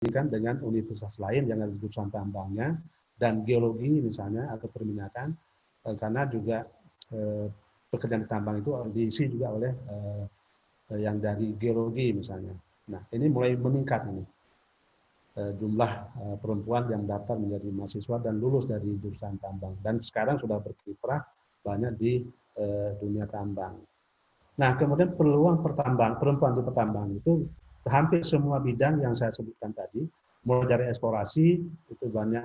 dibandingkan dengan universitas lain yang ada jurusan tambangnya dan geologi misalnya atau perminakan, karena juga pekerjaan tambang itu diisi juga oleh yang dari geologi misalnya. Nah, ini mulai meningkat ini jumlah perempuan yang daftar menjadi mahasiswa dan lulus dari jurusan tambang, dan sekarang sudah berkiprah banyak di dunia tambang. Nah, kemudian peluang perempuan di pertambangan itu hampir semua bidang yang saya sebutkan tadi, mulai dari eksplorasi itu banyak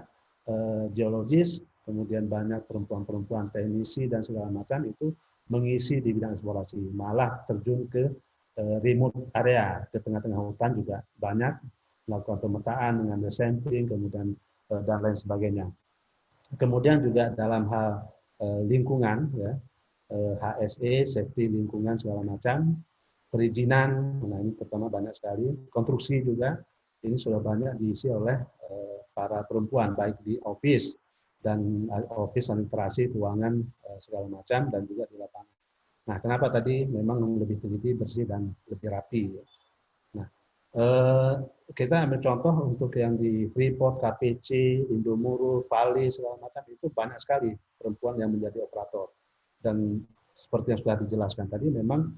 geologis, kemudian banyak perempuan-perempuan teknisi dan segala macam itu mengisi di bidang eksplorasi, malah terjun ke remote area, ke tengah-tengah hutan juga banyak melakukan pemetaan, mengambil sampling, kemudian dan lain sebagainya. Kemudian juga dalam hal lingkungan, ya, HSE, safety lingkungan segala macam, perizinan, nah ini terutama banyak sekali, konstruksi juga, ini sudah banyak diisi oleh para perempuan, baik di office dan office sanitasi, keuangan segala macam, dan juga di lapangan. Nah, kenapa tadi memang lebih teliti, bersih, dan lebih rapi. Nah, kita ambil contoh untuk yang di Freeport, KPC, Indomuru, Vale, segala macam, itu banyak sekali perempuan yang menjadi operator. Dan seperti yang sudah dijelaskan tadi, memang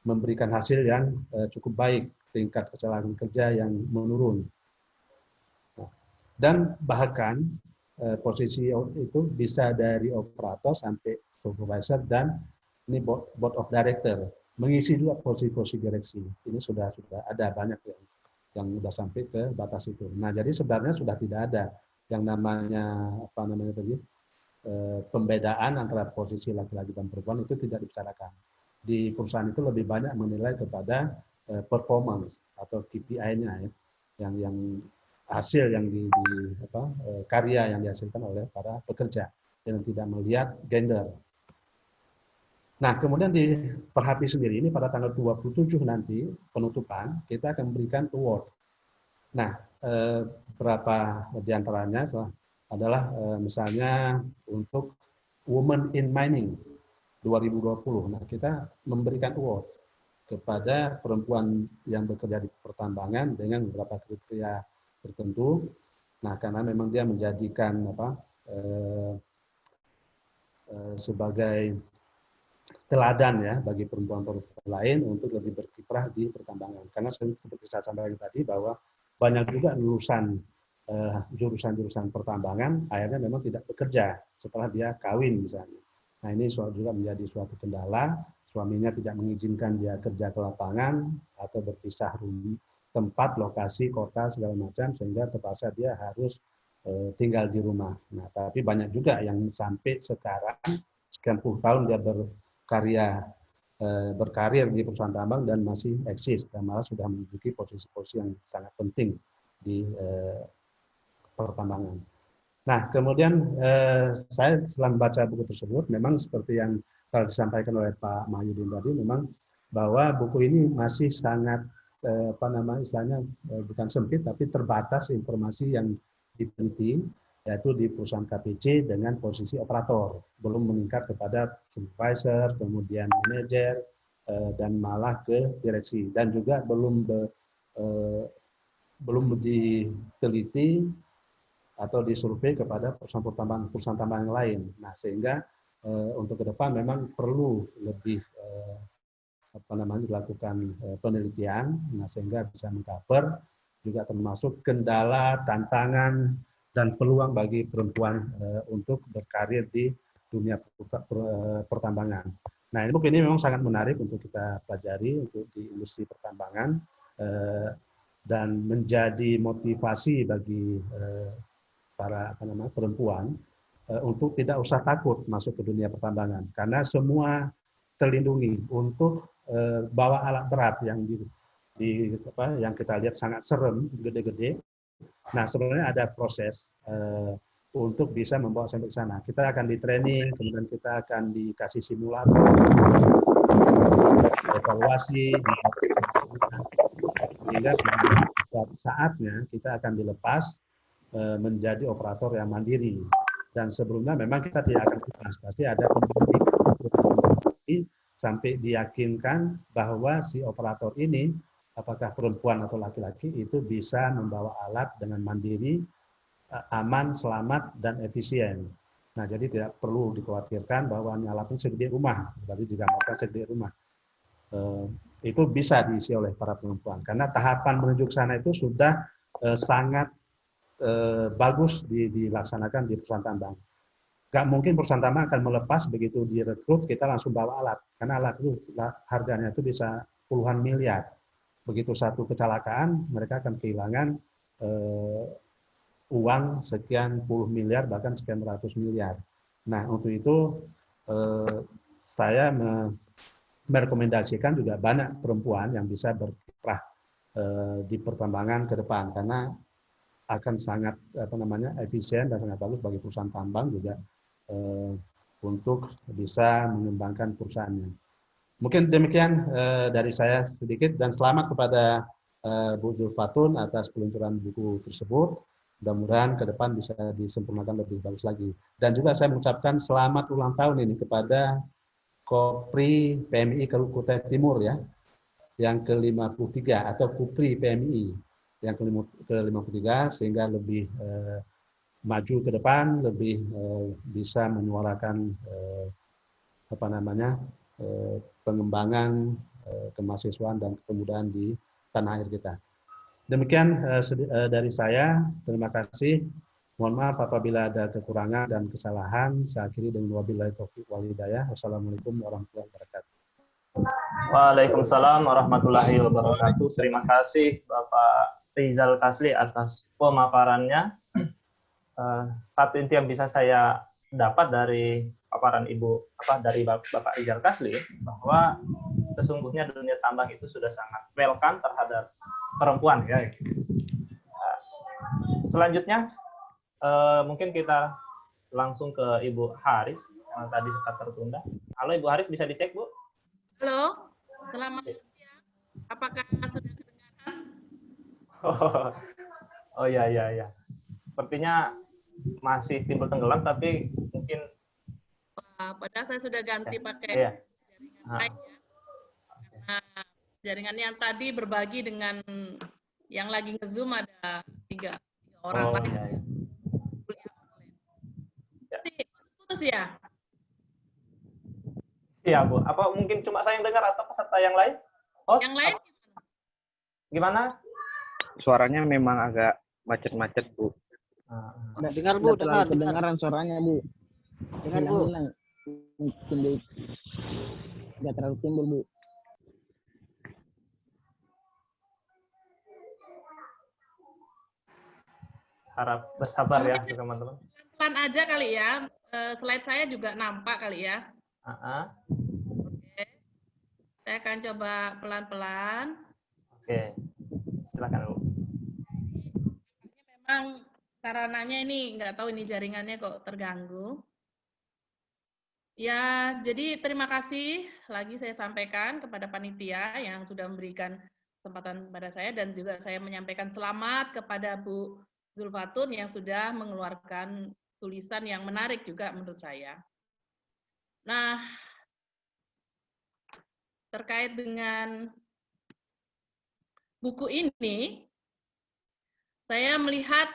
memberikan hasil yang cukup baik, tingkat kecelakaan kerja yang menurun. Dan bahkan posisi itu bisa dari operator sampai supervisor dan ini board of director, mengisi juga posisi-posisi direksi. Ini sudah ada banyak yang sudah sampai ke batas itu. Nah, jadi sebenarnya sudah tidak ada yang namanya tadi pembedaan antara posisi laki-laki dan perempuan, itu tidak dibicarakan. Di perusahaan itu lebih banyak menilai kepada performance atau KPI-nya, ya, yang hasil yang karya yang dihasilkan oleh para pekerja, yang tidak melihat gender. Nah, kemudian di Perhapi sendiri ini pada tanggal 27 nanti penutupan, kita akan memberikan award. Nah, beberapa di antaranya adalah misalnya untuk Women in Mining 2020. Nah, kita memberikan award kepada perempuan yang bekerja di pertambangan dengan beberapa kriteria tertentu. Nah, karena memang dia menjadikan sebagai teladan, ya, bagi perempuan-perempuan lain untuk lebih berkiprah di pertambangan. Karena seperti saya sampaikan tadi bahwa banyak juga lulusan jurusan-jurusan pertambangan akhirnya memang tidak bekerja setelah dia kawin misalnya. Nah, ini juga menjadi suatu kendala, suaminya tidak mengizinkan dia kerja ke lapangan atau berpisah tempat, lokasi, kota segala macam, sehingga terpaksa dia harus tinggal di rumah. Nah, tapi banyak juga yang sampai sekarang sekian puluh tahun dia berkarir di perusahaan tambang dan masih eksis dan malah sudah menduduki posisi-posisi yang sangat penting di pertambangan. Nah, kemudian saya setelah membaca buku tersebut, memang seperti yang telah disampaikan oleh Pak Mahyudin tadi, memang bahwa buku ini masih sangat istilahnya bukan sempit tapi terbatas informasi yang diteliti, yaitu di perusahaan KPC dengan posisi operator, belum meningkat kepada supervisor, kemudian manajer, dan malah ke direksi, dan juga belum diteliti atau disurvei kepada perusahaan tambang yang lain. Nah, sehingga untuk ke depan memang perlu lebih dilakukan penelitian, nah, sehingga bisa mengcover juga termasuk kendala, tantangan, dan peluang bagi perempuan untuk berkarir di dunia pertambangan. Nah, buku ini memang sangat menarik untuk kita pelajari untuk di industri pertambangan dan menjadi motivasi bagi para perempuan untuk tidak usah takut masuk ke dunia pertambangan, karena semua terlindungi. Untuk bawa alat berat yang yang kita lihat sangat serem, gede-gede. Nah, sebenarnya ada proses untuk bisa membawa sampai ke sana. Kita akan di training, kemudian kita akan dikasih simulator, evaluasi, sehingga saatnya kita akan dilepas menjadi operator yang mandiri. Dan sebelumnya memang kita tidak akan lepas, pasti ada pendidikan sampai diyakinkan bahwa si operator ini apakah perempuan atau laki-laki, itu bisa membawa alat dengan mandiri, aman, selamat, dan efisien. Nah, jadi tidak perlu dikhawatirkan bahwa ini alatnya segede rumah, berarti digambarkan segede rumah. Itu bisa diisi oleh para perempuan, karena tahapan menuju ke sana itu sudah sangat bagus dilaksanakan di perusahaan tambang. Nggak mungkin perusahaan tambang akan melepas begitu direkrut kita langsung bawa alat, karena alat itu harganya itu bisa puluhan miliar. Begitu satu kecelakaan, mereka akan kehilangan uang sekian puluh miliar, bahkan sekian ratus miliar. Nah, untuk itu saya merekomendasikan juga banyak perempuan yang bisa berkiprah di pertambangan ke depan, karena akan sangat efisien dan sangat bagus bagi perusahaan tambang juga untuk bisa mengembangkan perusahaannya. Mungkin demikian dari saya sedikit, dan selamat kepada Bu Zulfatun atas peluncuran buku tersebut. Mudah-mudahan ke depan bisa disempurnakan lebih bagus lagi. Dan juga saya mengucapkan selamat ulang tahun ini kepada Kopri PMI Kutai Timur ya, yang ke-53 atau Kupri PMI yang ke-53, sehingga lebih maju ke depan, lebih bisa menyuarakan pengembangan kemahasiswaan dan kepemudaan di tanah air kita. Demikian dari saya. Terima kasih. Mohon maaf apabila ada kekurangan dan kesalahan. Saya akhiri dengan wabillahi taufiq wal hidayah. Wassalamualaikum warahmatullahi wabarakatuh. Waalaikumsalam warahmatullahi wabarakatuh. Terima kasih Bapak Rizal Kasli atas pemaparannya. Satu inti yang bisa saya dapat dari paparan dari Bapak Rizal Kasli, bahwa sesungguhnya dunia tambang itu sudah sangat welcome terhadap perempuan ya. Selanjutnya mungkin kita langsung ke Ibu Haris yang tadi sempat tertunda. Halo Ibu Haris, bisa dicek Bu? Halo, selamat siang. Apakah sudah kedengaran? Oh ya. Sepertinya masih timbul tenggelam, tapi mungkin padahal saya sudah ganti pakai jaringan lain ya. Karena jaringan yang tadi berbagi dengan yang lagi nge-zoom ada tiga orang lain. Putus ya? Iya Bu. Apa mungkin cuma saya yang dengar atau peserta yang lain? Yang lain gimana? Suaranya memang agak macet-macet Bu. Nggak dengar Bu, dengar. Kedengaran suaranya Bu. Dengar Bu. Timbul. Nggak terlalu timbul Bu. Harap bersabar ya teman-teman. Pelan aja kali ya. Slide saya juga nampak kali ya. Oke. Saya akan coba pelan-pelan. Oke. Silakan Bu. Memang sarananya ini nggak tahu ini jaringannya kok terganggu. Ya, jadi terima kasih lagi saya sampaikan kepada panitia yang sudah memberikan kesempatan kepada saya, dan juga saya menyampaikan selamat kepada Bu Zulfatun yang sudah mengeluarkan tulisan yang menarik juga menurut saya. Nah, terkait dengan buku ini, saya melihat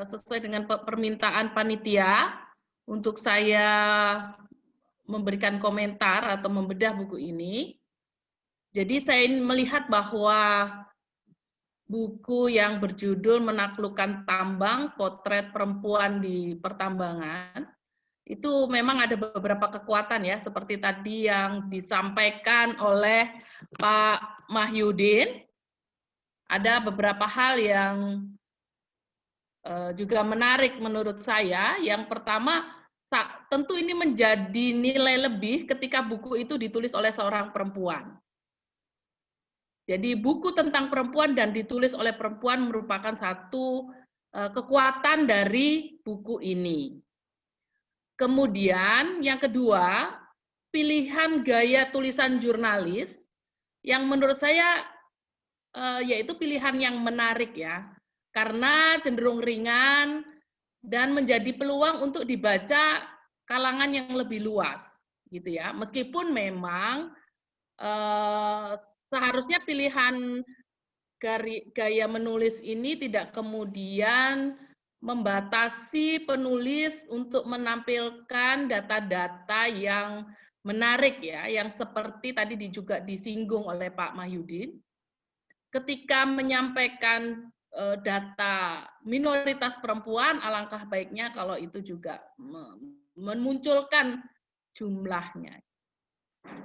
sesuai dengan permintaan panitia untuk saya memberikan komentar atau membedah buku ini. Jadi saya melihat bahwa buku yang berjudul Menaklukkan Tambang, Potret Perempuan di Pertambangan, itu memang ada beberapa kekuatan ya, seperti tadi yang disampaikan oleh Pak Mahyudin. Ada beberapa hal yang juga menarik menurut saya. Yang pertama, tentu ini menjadi nilai lebih ketika buku itu ditulis oleh seorang perempuan. Jadi buku tentang perempuan dan ditulis oleh perempuan merupakan satu kekuatan dari buku ini. Kemudian yang kedua, pilihan gaya tulisan jurnalis yang menurut saya yaitu pilihan yang menarik ya, karena cenderung ringan dan menjadi peluang untuk dibaca kalangan yang lebih luas gitu ya. Meskipun memang seharusnya pilihan gaya menulis ini tidak kemudian membatasi penulis untuk menampilkan data-data yang menarik ya, yang seperti tadi juga disinggung oleh Pak Mahyudin. Ketika menyampaikan data minoritas perempuan, alangkah baiknya kalau itu juga memunculkan jumlahnya.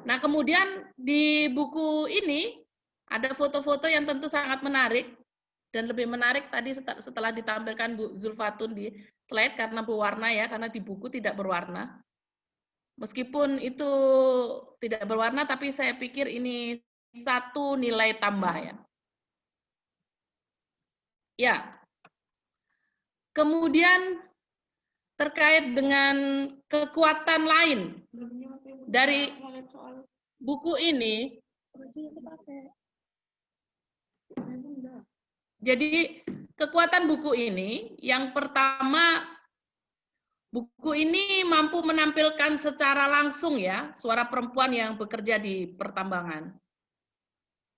Nah, kemudian di buku ini ada foto-foto yang tentu sangat menarik, dan lebih menarik tadi setelah ditampilkan Bu Zulfatun di slide karena berwarna ya, karena di buku tidak berwarna. Meskipun itu tidak berwarna, tapi saya pikir ini satu nilai tambah ya. Ya. Kemudian terkait dengan kekuatan lain dari buku ini. Jadi kekuatan buku ini, yang pertama, buku ini mampu menampilkan secara langsung ya suara perempuan yang bekerja di pertambangan.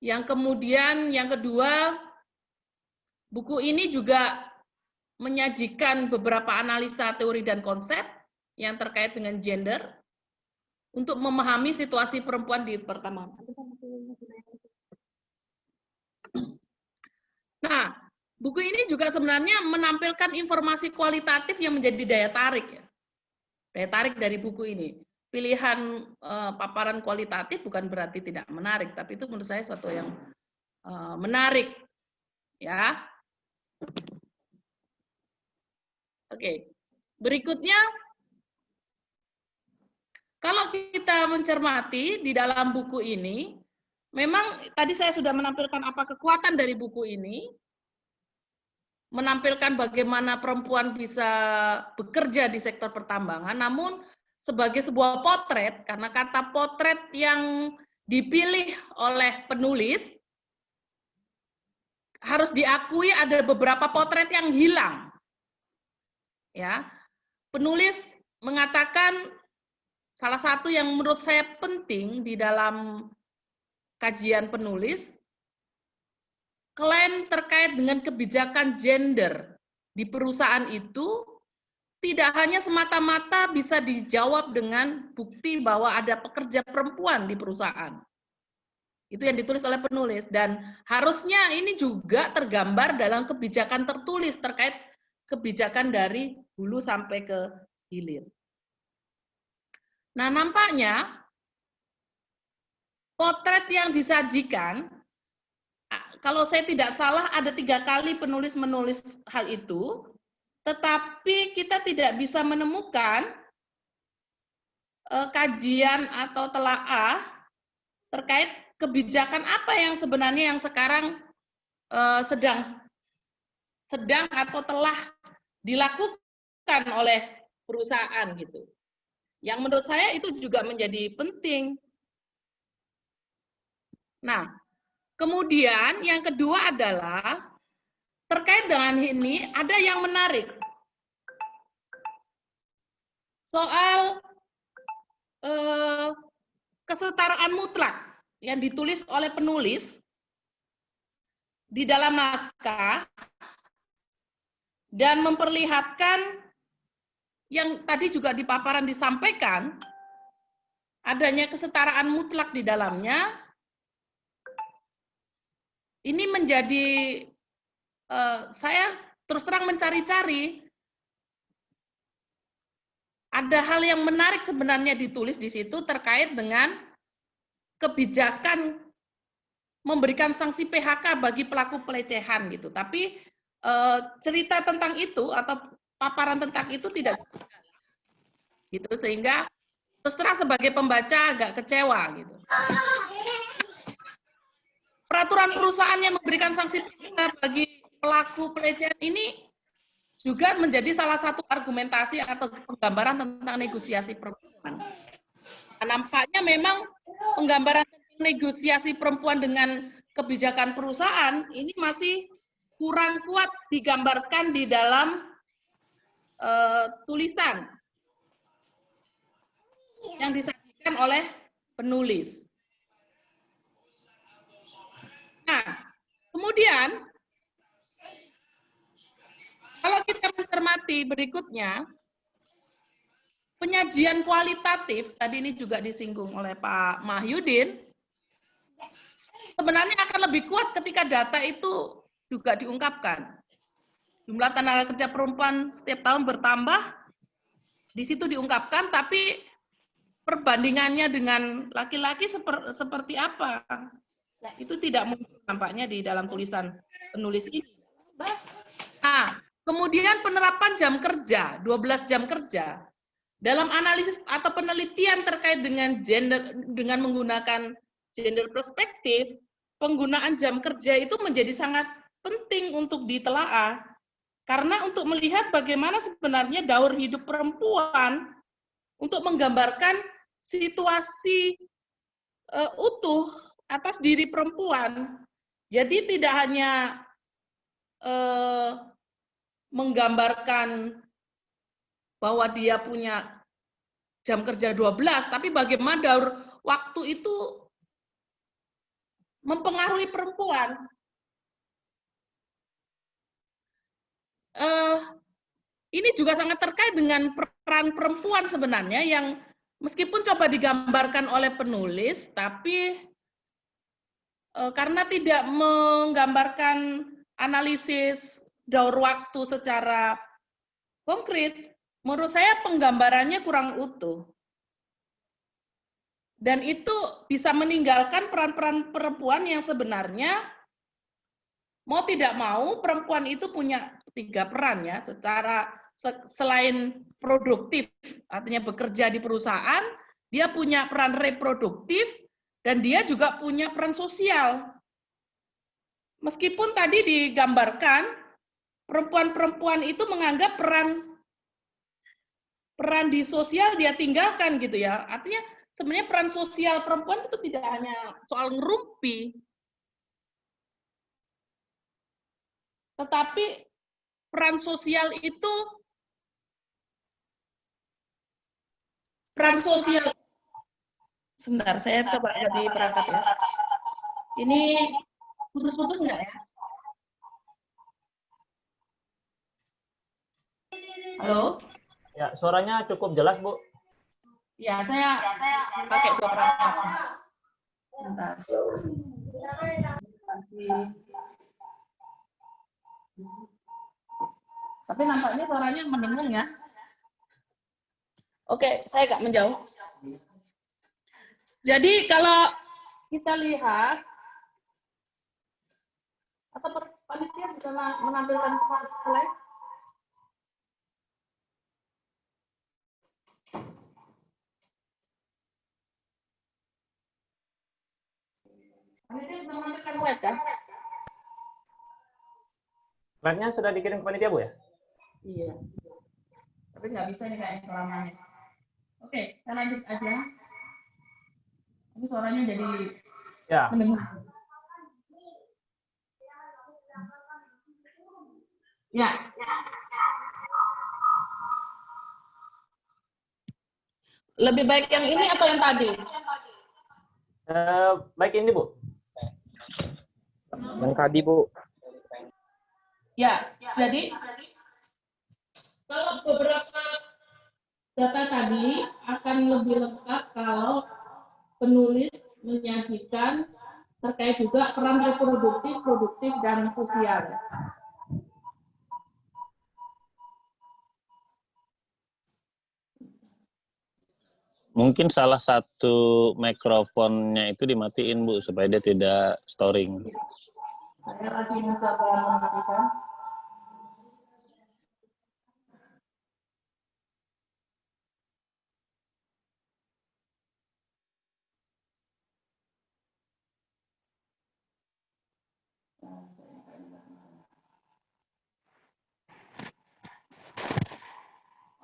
Yang kemudian, yang kedua, buku ini juga menyajikan beberapa analisa teori dan konsep yang terkait dengan gender untuk memahami situasi perempuan di pertambangan. Nah, buku ini juga sebenarnya menampilkan informasi kualitatif yang menjadi daya tarik ya. Daya tarik dari buku ini. Pilihan paparan kualitatif bukan berarti tidak menarik, tapi itu menurut saya suatu yang menarik ya. Oke. Berikutnya, kalau kita mencermati di dalam buku ini, memang tadi saya sudah menampilkan apa kekuatan dari buku ini, menampilkan bagaimana perempuan bisa bekerja di sektor pertambangan, namun sebagai sebuah potret, karena kata potret yang dipilih oleh penulis, harus diakui ada beberapa potret yang hilang. Ya, penulis mengatakan salah satu yang menurut saya penting di dalam kajian penulis, klaim terkait dengan kebijakan gender di perusahaan itu tidak hanya semata-mata bisa dijawab dengan bukti bahwa ada pekerja perempuan di perusahaan. Itu yang ditulis oleh penulis, dan harusnya ini juga tergambar dalam kebijakan tertulis terkait kebijakan dari hulu sampai ke hilir. Nah, nampaknya potret yang disajikan, kalau saya tidak salah ada 3 kali penulis menulis hal itu, tetapi kita tidak bisa menemukan kajian atau telaah terkait kebijakan apa yang sebenarnya yang sekarang sedang atau telah dilakukan oleh perusahaan gitu. Yang menurut saya itu juga menjadi penting. Nah, kemudian yang kedua adalah terkait dengan ini ada yang menarik. Soal kesetaraan mutlak yang ditulis oleh penulis di dalam naskah dan memperlihatkan yang tadi juga di paparan disampaikan, adanya kesetaraan mutlak di dalamnya, ini menjadi, saya terus terang mencari-cari, ada hal yang menarik sebenarnya ditulis di situ terkait dengan kebijakan memberikan sanksi PHK bagi pelaku pelecehan gitu. Tapi cerita tentang itu atau paparan tentang itu tidak gitu, sehingga terus terang sebagai pembaca agak kecewa gitu. Peraturan perusahaan yang memberikan sanksi bagi pelaku pelecehan ini juga menjadi salah satu argumentasi atau penggambaran tentang negosiasi perempuan. Nah, nampaknya memang penggambaran tentang negosiasi perempuan dengan kebijakan perusahaan ini masih kurang kuat digambarkan di dalam tulisan yang disajikan oleh penulis. Nah, kemudian kalau kita mencermati berikutnya, penyajian kualitatif, tadi ini juga disinggung oleh Pak Mahyudin, sebenarnya akan lebih kuat ketika data itu juga diungkapkan. Jumlah tenaga kerja perempuan setiap tahun bertambah, di situ diungkapkan, tapi perbandingannya dengan laki-laki seperti apa? Itu tidak muncul nampaknya di dalam tulisan penulis ini. Nah, kemudian penerapan jam kerja, 12 jam kerja. Dalam analisis atau penelitian terkait dengan gender, dengan menggunakan gender perspektif, penggunaan jam kerja itu menjadi sangat penting untuk ditelaah. Karena untuk melihat bagaimana sebenarnya daur hidup perempuan untuk menggambarkan situasi utuh atas diri perempuan. Jadi tidak hanya menggambarkan bahwa dia punya jam kerja 12, tapi bagaimana daur waktu itu mempengaruhi perempuan. Ini juga sangat terkait dengan peran perempuan sebenarnya yang meskipun coba digambarkan oleh penulis, tapi karena tidak menggambarkan analisis daur waktu secara konkret, menurut saya penggambarannya kurang utuh. Dan itu bisa meninggalkan peran-peran perempuan yang sebenarnya mau tidak mau perempuan itu punya 3 peran ya, secara selain produktif, artinya bekerja di perusahaan, dia punya peran reproduktif, dan dia juga punya peran sosial. Meskipun tadi digambarkan, perempuan-perempuan itu menganggap peran di sosial dia tinggalkan gitu ya. Artinya sebenarnya peran sosial perempuan itu tidak hanya soal ngerumpi, tetapi peran sosial itu sebentar, saya coba ganti perangkat ya. Ini putus-putus enggak ya? Halo? Ya, suaranya cukup jelas, Bu. Ya, saya pakai 2 perangkat. Bentar. Tapi nampaknya suaranya mendengung ya. Oke, saya agak menjauh. Jadi kalau kita lihat, atau panitia bisa menampilkan slide? Panitia bisa menampilkan slide kan? Slide-nya sudah dikirim ke panitia, Bu ya? Iya. Tapi nggak bisa nih kayaknya selamanya. Oke, saya lanjut aja. Tapi suaranya jadi Ya. mendengar. Ya. Lebih baik yang ini atau yang tadi? Baik ini, Bu. Yang tadi, Bu. Ya, jadi kalau beberapa data tadi akan lebih lengkap kalau penulis menyajikan terkait juga peran reproduktif, produktif, dan sosial. Mungkin salah satu mikrofonnya itu dimatiin, Bu, supaya dia tidak storing. Saya lagi mencoba mematikan.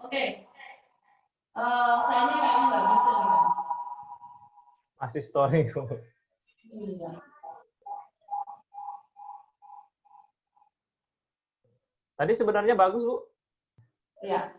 Oke. Saya ini kayaknya nggak bisa nih. Masih story, Bu. Iya. Tadi sebenarnya bagus, Bu. Iya.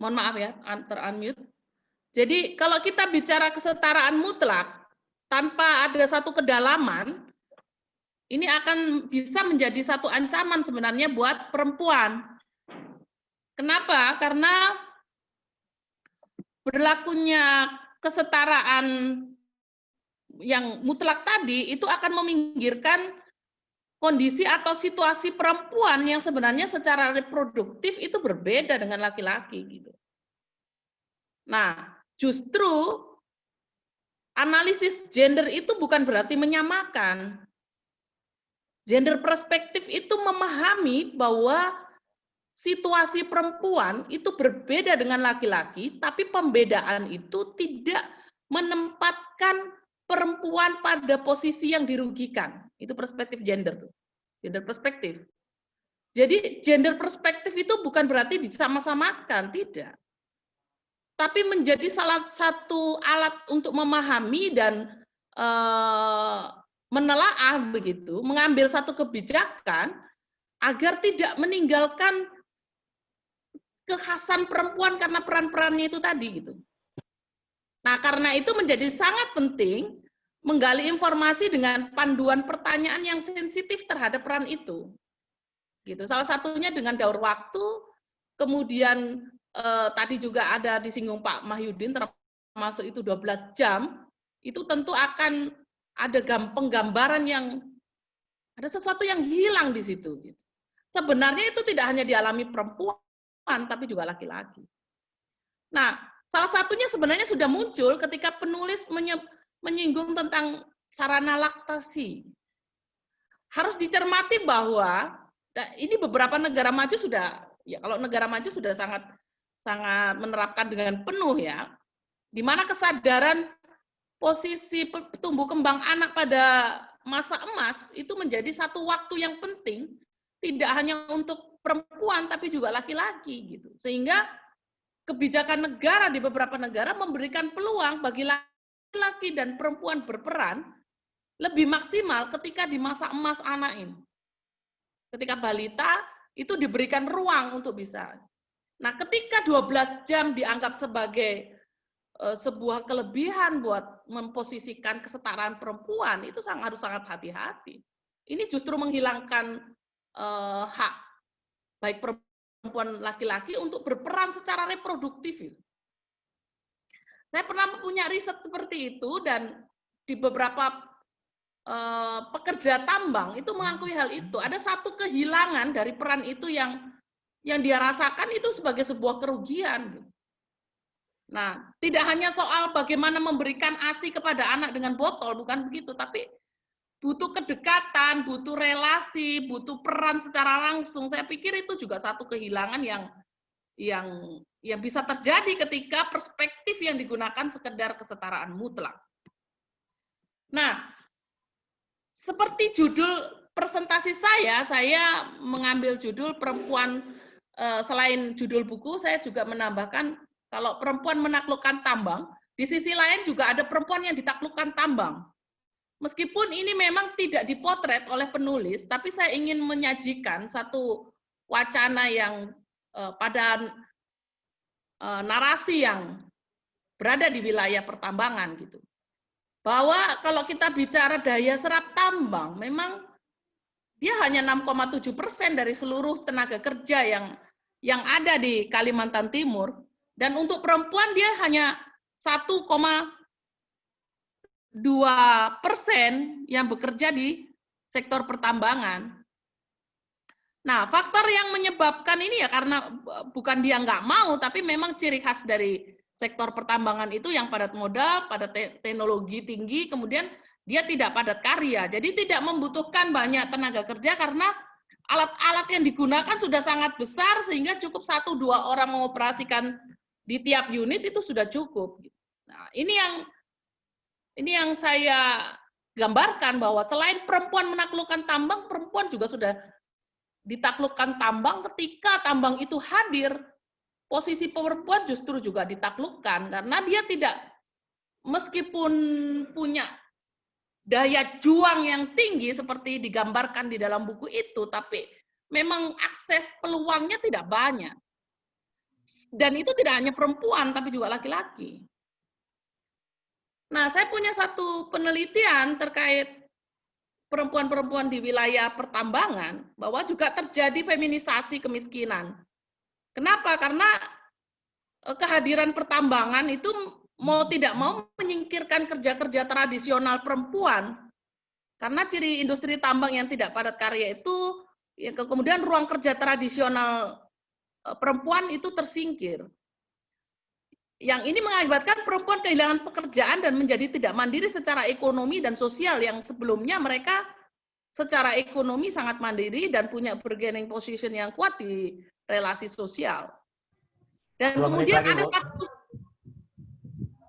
Mohon maaf ya, ter-unmute. Jadi kalau kita bicara kesetaraan mutlak, tanpa ada satu kedalaman, ini akan bisa menjadi satu ancaman sebenarnya buat perempuan. Kenapa? Karena berlakunya kesetaraan yang mutlak tadi itu akan meminggirkan kondisi atau situasi perempuan yang sebenarnya secara reproduktif itu berbeda dengan laki-laki gitu. Nah, justru analisis gender itu bukan berarti menyamakan. Gender perspektif itu memahami bahwa situasi perempuan itu berbeda dengan laki-laki, tapi pembedaan itu tidak menempatkan perempuan pada posisi yang dirugikan. Itu perspektif gender tuh. Gender perspektif. Jadi gender perspektif itu bukan berarti disama-samakan, tidak. Tapi menjadi salah satu alat untuk memahami dan menelaah begitu, mengambil satu kebijakan agar tidak meninggalkan kekhasan perempuan karena peran-perannya itu tadi gitu. Nah, karena itu menjadi sangat penting menggali informasi dengan panduan pertanyaan yang sensitif terhadap peran itu. Gitu. Salah satunya dengan daur waktu, kemudian tadi juga ada disinggung Pak Mahyudin termasuk itu 12 jam, itu tentu akan ada penggambaran yang ada sesuatu yang hilang di situ. Gitu. Sebenarnya itu tidak hanya dialami perempuan, tapi juga laki-laki. Nah, salah satunya sebenarnya sudah muncul ketika penulis menyinggung tentang sarana laktasi. Harus dicermati bahwa ini beberapa negara maju sudah, ya kalau negara maju sudah sangat menerapkan dengan penuh ya, di mana kesadaran posisi tumbuh kembang anak pada masa emas itu menjadi satu waktu yang penting, tidak hanya untuk perempuan tapi juga laki-laki gitu. Sehingga kebijakan negara di beberapa negara memberikan peluang bagi laki-laki dan perempuan berperan lebih maksimal ketika di masa emas anak ini. Ketika balita itu diberikan ruang untuk bisa. Nah, ketika 12 jam dianggap sebagai sebuah kelebihan buat memposisikan kesetaraan perempuan, itu harus sangat hati-hati. Ini justru menghilangkan hak baik perempuan laki-laki untuk berperan secara reproduktif. Saya pernah punya riset seperti itu dan di beberapa pekerja tambang itu mengakui hal itu. Ada satu kehilangan dari peran itu yang dia rasakan itu sebagai sebuah kerugian. Nah, tidak hanya soal bagaimana memberikan ASI kepada anak dengan botol, bukan begitu, tapi butuh kedekatan, butuh relasi, butuh peran secara langsung. Saya pikir itu juga satu kehilangan yang bisa terjadi ketika perspektif yang digunakan sekedar kesetaraan mutlak. Nah, seperti judul presentasi saya mengambil judul perempuan, selain judul buku, saya juga menambahkan kalau perempuan menaklukkan tambang, di sisi lain juga ada perempuan yang ditaklukkan tambang. Meskipun ini memang tidak dipotret oleh penulis, tapi saya ingin menyajikan satu wacana yang pada narasi yang berada di wilayah pertambangan gitu. Bahwa kalau kita bicara daya serap tambang, memang dia hanya 6,7% dari seluruh tenaga kerja yang ada di Kalimantan Timur. Dan untuk perempuan dia hanya 1,2% yang bekerja di sektor pertambangan. Nah, faktor yang menyebabkan ini ya karena bukan dia nggak mau, tapi memang ciri khas dari sektor pertambangan itu yang padat modal, padat teknologi tinggi, kemudian dia tidak padat karya. Jadi tidak membutuhkan banyak tenaga kerja karena alat-alat yang digunakan sudah sangat besar sehingga cukup 1-2 orang mengoperasikan di tiap unit itu sudah cukup. Nah, ini yang saya gambarkan bahwa selain perempuan menaklukkan tambang, perempuan juga sudah ditaklukkan tambang ketika tambang itu hadir. Posisi perempuan justru juga ditaklukkan karena dia tidak, meskipun punya daya juang yang tinggi seperti digambarkan di dalam buku itu, tapi memang akses peluangnya tidak banyak. Dan itu tidak hanya perempuan, tapi juga laki-laki. Nah, saya punya satu penelitian terkait perempuan-perempuan di wilayah pertambangan, bahwa juga terjadi feminisasi kemiskinan. Kenapa? Karena kehadiran pertambangan itu mau tidak mau menyingkirkan kerja-kerja tradisional perempuan. Karena ciri industri tambang yang tidak padat karya itu, ya, kemudian ruang kerja tradisional perempuan itu tersingkir. Yang ini mengakibatkan perempuan kehilangan pekerjaan dan menjadi tidak mandiri secara ekonomi dan sosial, yang sebelumnya mereka secara ekonomi sangat mandiri dan punya bargaining position yang kuat di relasi sosial. Dan kemudian ada satu,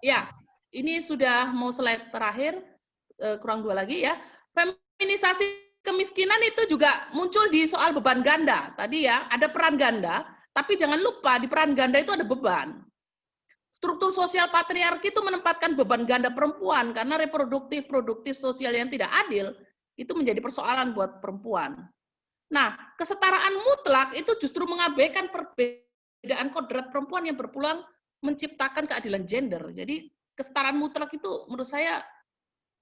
ya, ini sudah mau slide terakhir, kurang 2 lagi ya. Feminisasi kemiskinan itu juga muncul di soal beban ganda. Tadi ya, ada peran ganda, tapi jangan lupa di peran ganda itu ada beban. Struktur sosial patriarki itu menempatkan beban ganda perempuan karena reproduktif sosial yang tidak adil itu menjadi persoalan buat perempuan. Nah, kesetaraan mutlak itu justru mengabaikan perbedaan kodrat perempuan yang berpeluang menciptakan keadilan gender. Jadi kesetaraan mutlak itu menurut saya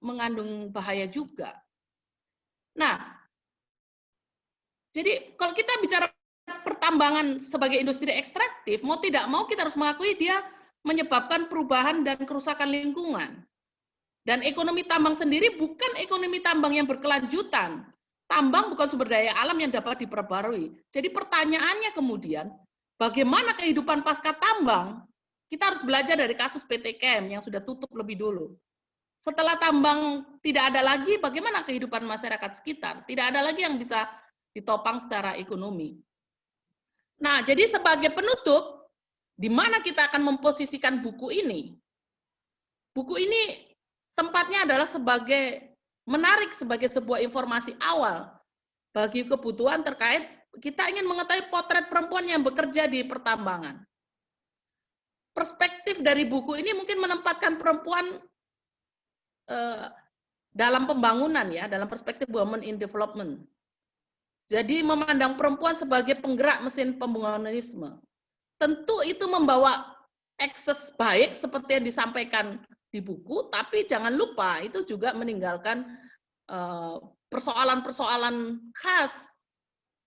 mengandung bahaya juga. Nah, jadi kalau kita bicara pertambangan sebagai industri ekstraktif, mau tidak mau kita harus mengakui dia menyebabkan perubahan dan kerusakan lingkungan. Dan ekonomi tambang sendiri bukan ekonomi tambang yang berkelanjutan. Tambang bukan sumber daya alam yang dapat diperbarui. Jadi pertanyaannya kemudian, bagaimana kehidupan pasca tambang? Kita harus belajar dari kasus PT Chem yang sudah tutup lebih dulu. Setelah tambang tidak ada lagi, bagaimana kehidupan masyarakat sekitar? Tidak ada lagi yang bisa ditopang secara ekonomi. Nah, jadi sebagai penutup, di mana kita akan memposisikan buku ini? Buku ini tempatnya adalah menarik sebagai sebuah informasi awal bagi kebutuhan terkait kita ingin mengetahui potret perempuan yang bekerja di pertambangan. Perspektif dari buku ini mungkin menempatkan perempuan dalam pembangunan ya, dalam perspektif women in development. Jadi memandang perempuan sebagai penggerak mesin pembangunanisme. Tentu itu membawa ekses baik seperti yang disampaikan di buku, tapi jangan lupa itu juga meninggalkan persoalan-persoalan khas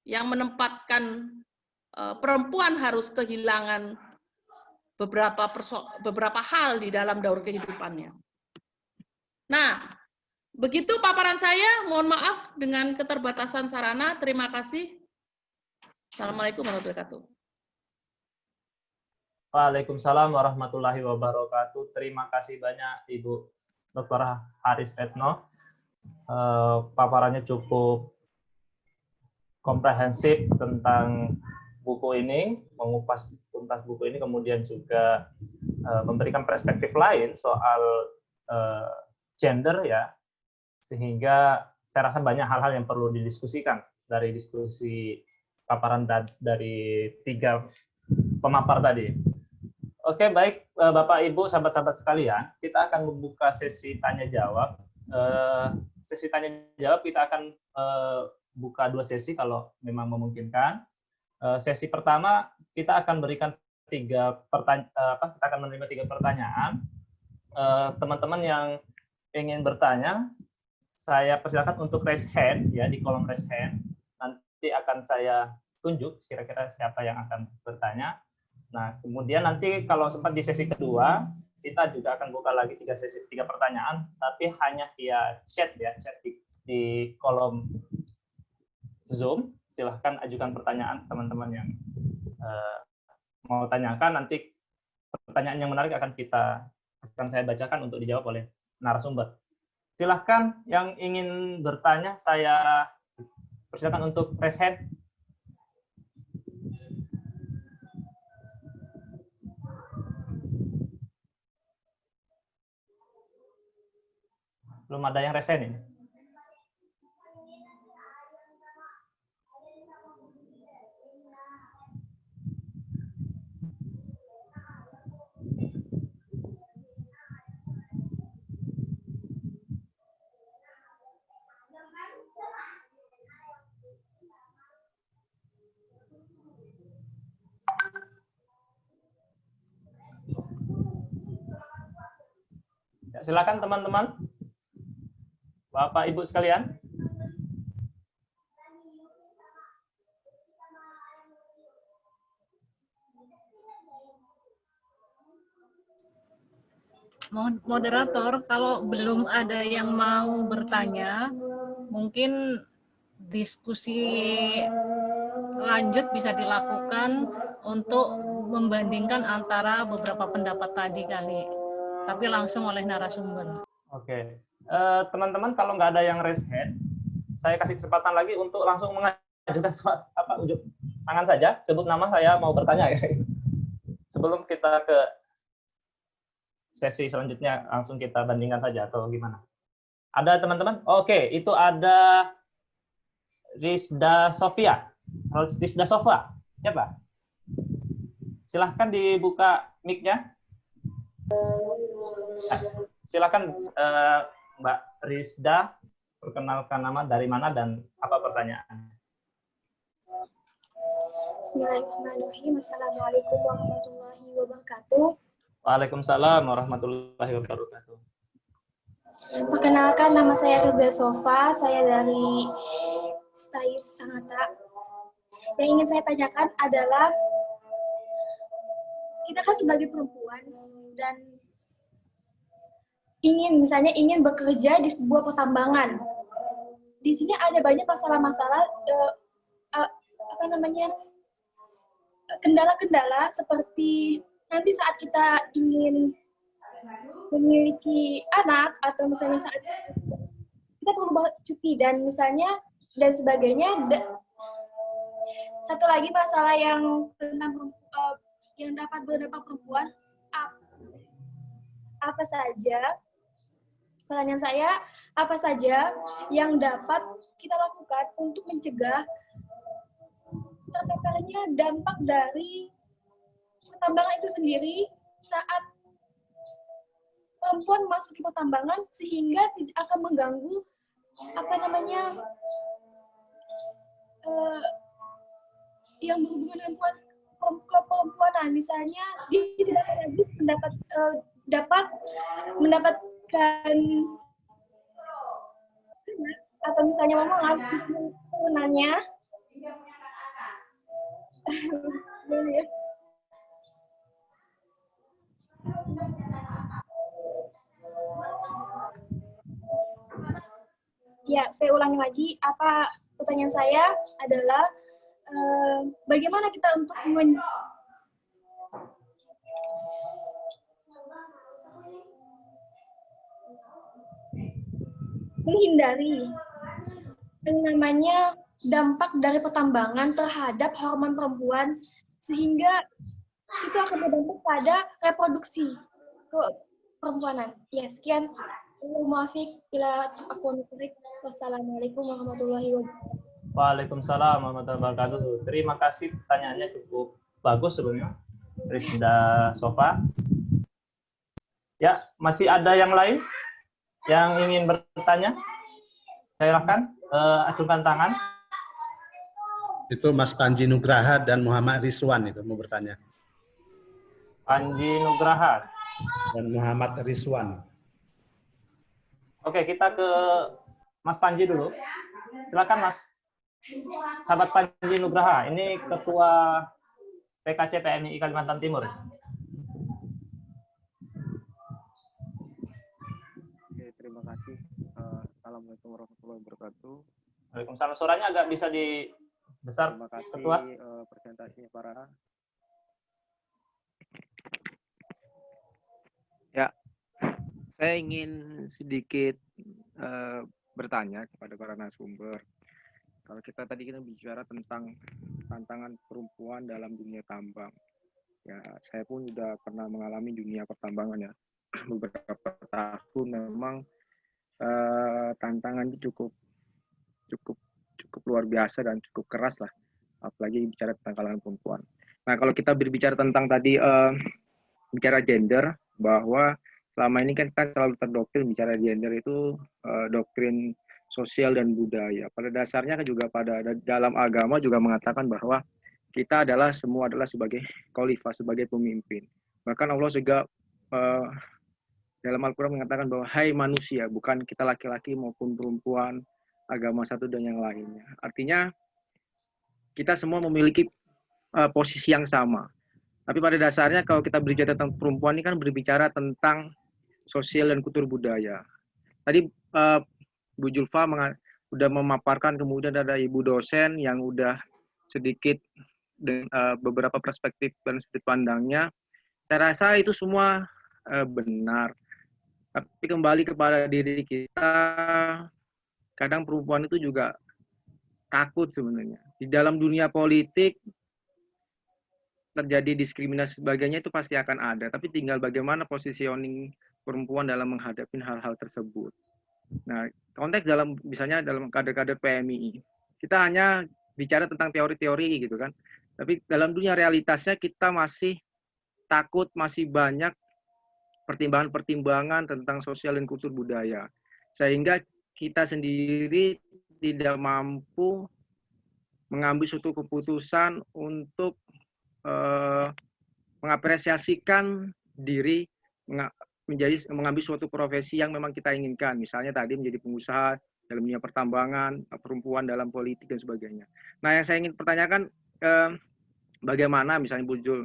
yang menempatkan perempuan harus kehilangan beberapa hal di dalam daur kehidupannya. Nah, begitu paparan saya. Mohon maaf dengan keterbatasan sarana. Terima kasih. Assalamualaikum warahmatullahi wabarakatuh. Waalaikumsalam warahmatullahi wabarakatuh. Terima kasih banyak Ibu Dr. Haris Retno. Paparannya cukup komprehensif tentang buku ini, mengupas tuntas buku ini, kemudian juga memberikan perspektif lain soal gender ya, sehingga saya rasa banyak hal-hal yang perlu didiskusikan dari diskusi paparan dari 3 pemapar tadi. Oke, baik Bapak Ibu, sahabat-sahabat sekalian, kita akan membuka sesi tanya jawab. Sesi tanya jawab kita akan buka 2 sesi kalau memang memungkinkan. Sesi pertama kita akan berikan 3 pertanyaan, kita akan menerima 3 pertanyaan. Teman-teman yang ingin bertanya, saya persilakan untuk raise hand ya, di kolom raise hand. Nanti akan saya tunjuk kira-kira siapa yang akan bertanya. Nah, kemudian nanti kalau sempat di sesi kedua, kita juga akan buka lagi 3 pertanyaan, tapi hanya via chat ya, chat di kolom Zoom. Silahkan ajukan pertanyaan teman-teman yang mau tanyakan. Nanti pertanyaan yang menarik akan saya bacakan untuk dijawab oleh narasumber. Silahkan yang ingin bertanya, saya persilakan untuk raise hand. Belum ada yang raise hand ini. silakan teman-teman, Bapak Ibu sekalian. Moderator, kalau belum ada yang mau bertanya, mungkin diskusi lanjut bisa dilakukan untuk membandingkan antara beberapa pendapat tadi kali, tapi langsung oleh narasumber. Oke, teman-teman kalau nggak ada yang raise hand, saya kasih kesempatan lagi untuk langsung mengajukan ujung tangan saja, sebut nama, saya mau bertanya ya. Sebelum kita ke sesi selanjutnya, langsung kita bandingkan saja atau gimana? Ada teman-teman? Oke, itu ada Rizda Sofia. Rizda Sofa, siapa? Silahkan dibuka mic-nya. Silakan Mbak Rizda, perkenalkan nama, dari mana, dan apa pertanyaan. Bismillahirrahmanirrahim. Assalamualaikum warahmatullahi wabarakatuh. Waalaikumsalam warahmatullahi wabarakatuh. Perkenalkan, nama saya Rizda Sofa, saya dari STAIS Sangatta. Yang ingin saya tanyakan adalah, kita kan sebagai perempuan dan ingin bekerja di sebuah pertambangan. Di sini ada banyak masalah-masalah, kendala-kendala seperti nanti saat kita ingin memiliki anak, atau misalnya saat kita perlu cuti dan sebagainya. Satu lagi masalah yang tentang yang dapat berdampak perempuan, apa saja? Pertanyaan saya, apa saja yang dapat kita lakukan untuk mencegah terpaparnya dampak dari pertambangan itu sendiri saat perempuan masuk ke pertambangan, sehingga tidak akan mengganggu yang berhubungan dengan keperempuanan. Misalnya dia tidak lagi dapat mendapatkan, atau misalnya turunannya. Ya, saya ulangi lagi. Pertanyaan saya adalah, bagaimana kita untuk menghindari yang namanya dampak dari pertambangan terhadap hormon perempuan, sehingga itu akan berdampak pada reproduksi perempuanan. Ya, sekian. Wassalamualaikum warahmatullahi wabarakatuh. Waalaikumsalam warahmatullahi wabarakatuh. Terima kasih, pertanyaannya cukup bagus sebelumnya, Rizda Sofa. Ya, masih ada yang lain yang ingin bertanya? Silakan acungkan tangan. Itu Mas Panji Nugraha dan Muhammad Rizwan itu mau bertanya. Panji Nugraha dan Muhammad Rizwan. Oke, kita ke Mas Panji dulu. Silakan Mas. Sahabat Panji Nugraha, ini Ketua PKC PMI Kalimantan Timur. Oke, terima kasih. Assalamualaikum warahmatullahi wabarakatuh. Waalaikumsalam. Suaranya agak bisa dibesar, terima kasih, Ketua. Presentasinya para. Ya, saya ingin sedikit bertanya kepada para narasumber. Kalau kita bicara tentang tantangan perempuan dalam dunia tambang, ya saya pun sudah pernah mengalami dunia pertambangan ya beberapa tahun. Memang tantangan itu cukup luar biasa dan cukup keras lah, apalagi bicara tentang kalangan perempuan. Nah, kalau kita berbicara tentang tadi bicara gender, bahwa selama ini kan kita selalu terdoktrin bicara gender itu doktrin sosial dan budaya. Pada dasarnya kan juga dalam agama juga mengatakan bahwa kita semua adalah sebagai khalifah, sebagai pemimpin. Bahkan Allah juga Dalam Al-Quran mengatakan bahwa hai manusia, bukan kita laki-laki maupun perempuan, agama satu dan yang lainnya. Artinya kita semua memiliki posisi yang sama. Tapi pada dasarnya kalau kita berbicara tentang perempuan ini kan berbicara tentang sosial dan kultur budaya. Tadi Bu Julfa sudah memaparkan, kemudian ada Ibu dosen yang udah sedikit beberapa perspektif dan sudut pandangnya. Saya rasa itu semua benar. Tapi kembali kepada diri kita, kadang perempuan itu juga takut sebenarnya. Di dalam dunia politik, terjadi diskriminasi sebagainya itu pasti akan ada. Tapi tinggal bagaimana positioning perempuan dalam menghadapi hal-hal tersebut. Nah, konteks dalam, misalnya dalam kader-kader PMI, kita hanya bicara tentang teori-teori gitu kan. Tapi dalam dunia realitasnya kita masih takut, masih banyak pertimbangan-pertimbangan tentang sosial dan kultur budaya. Sehingga kita sendiri tidak mampu mengambil suatu keputusan untuk mengapresiasikan diri mengambil suatu profesi yang memang kita inginkan. Misalnya tadi menjadi pengusaha dalam dunia pertambangan, perempuan dalam politik dan sebagainya. Nah, yang saya ingin pertanyakan, bagaimana misalnya Bu Jul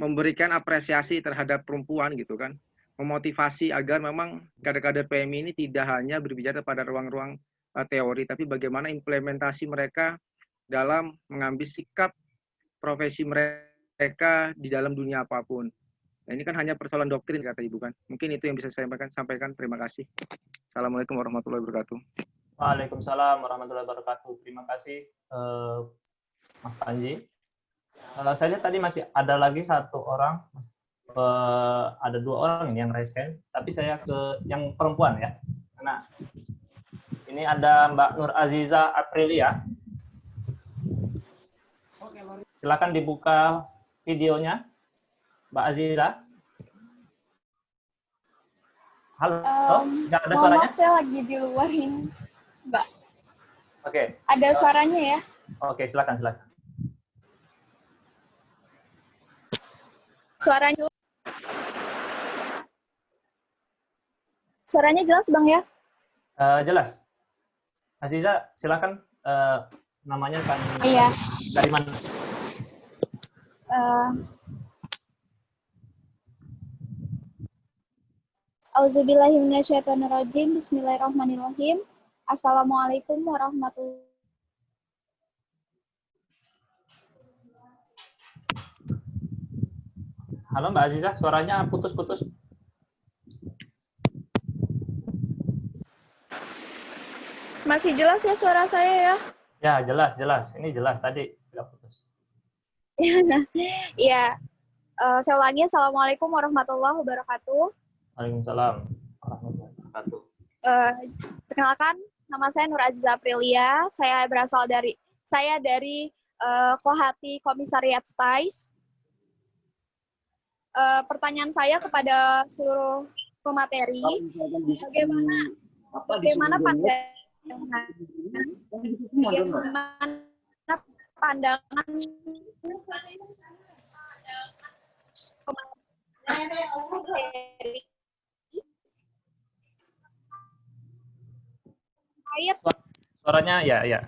memberikan apresiasi terhadap perempuan gitu kan, memotivasi agar memang kader-kader PMI ini tidak hanya berbicara pada ruang-ruang teori, tapi bagaimana implementasi mereka dalam mengambil sikap profesi mereka di dalam dunia apapun. Nah, ini kan hanya persoalan doktrin kata Ibu kan. Mungkin itu yang bisa saya sampaikan. Terima kasih. Assalamualaikum warahmatullahi wabarakatuh. Waalaikumsalam warahmatullahi wabarakatuh. Terima kasih Mas Panji. Saya lihat tadi masih ada lagi satu orang, ada dua orang yang raise hand, tapi saya ke yang perempuan ya. Karena ini ada Mbak Nur Aziza Aprilia. Silakan dibuka videonya, Mbak Aziza. Halo, nggak ada suaranya? Maaf, saya lagi di luar ini, Mbak. Oke. Ada suaranya ya? Oke, silakan. Suaranya jelas, Bang ya? Jelas. Aziza, silakan. Namanya kan? Iya. Dari mana? Auzubillahiminasyaitonirrajim. Bismillahirrahmanirrahim. Assalamualaikum warahmatullahi. Halo Mbak Aziza, suaranya putus-putus. Masih jelas ya suara saya ya? Ya, jelas. Ini jelas tadi tidak putus. Iya. Saya ulangi, Assalamualaikum warahmatullahi wabarakatuh. Waalaikumsalam warahmatullahi wabarakatuh. Perkenalkan, nama saya Nur Aziza Aprilia. Saya dari Kohati Komisariat SPICE. Pertanyaan saya kepada seluruh pemateri, bagaimana pandangan Suaranya ya.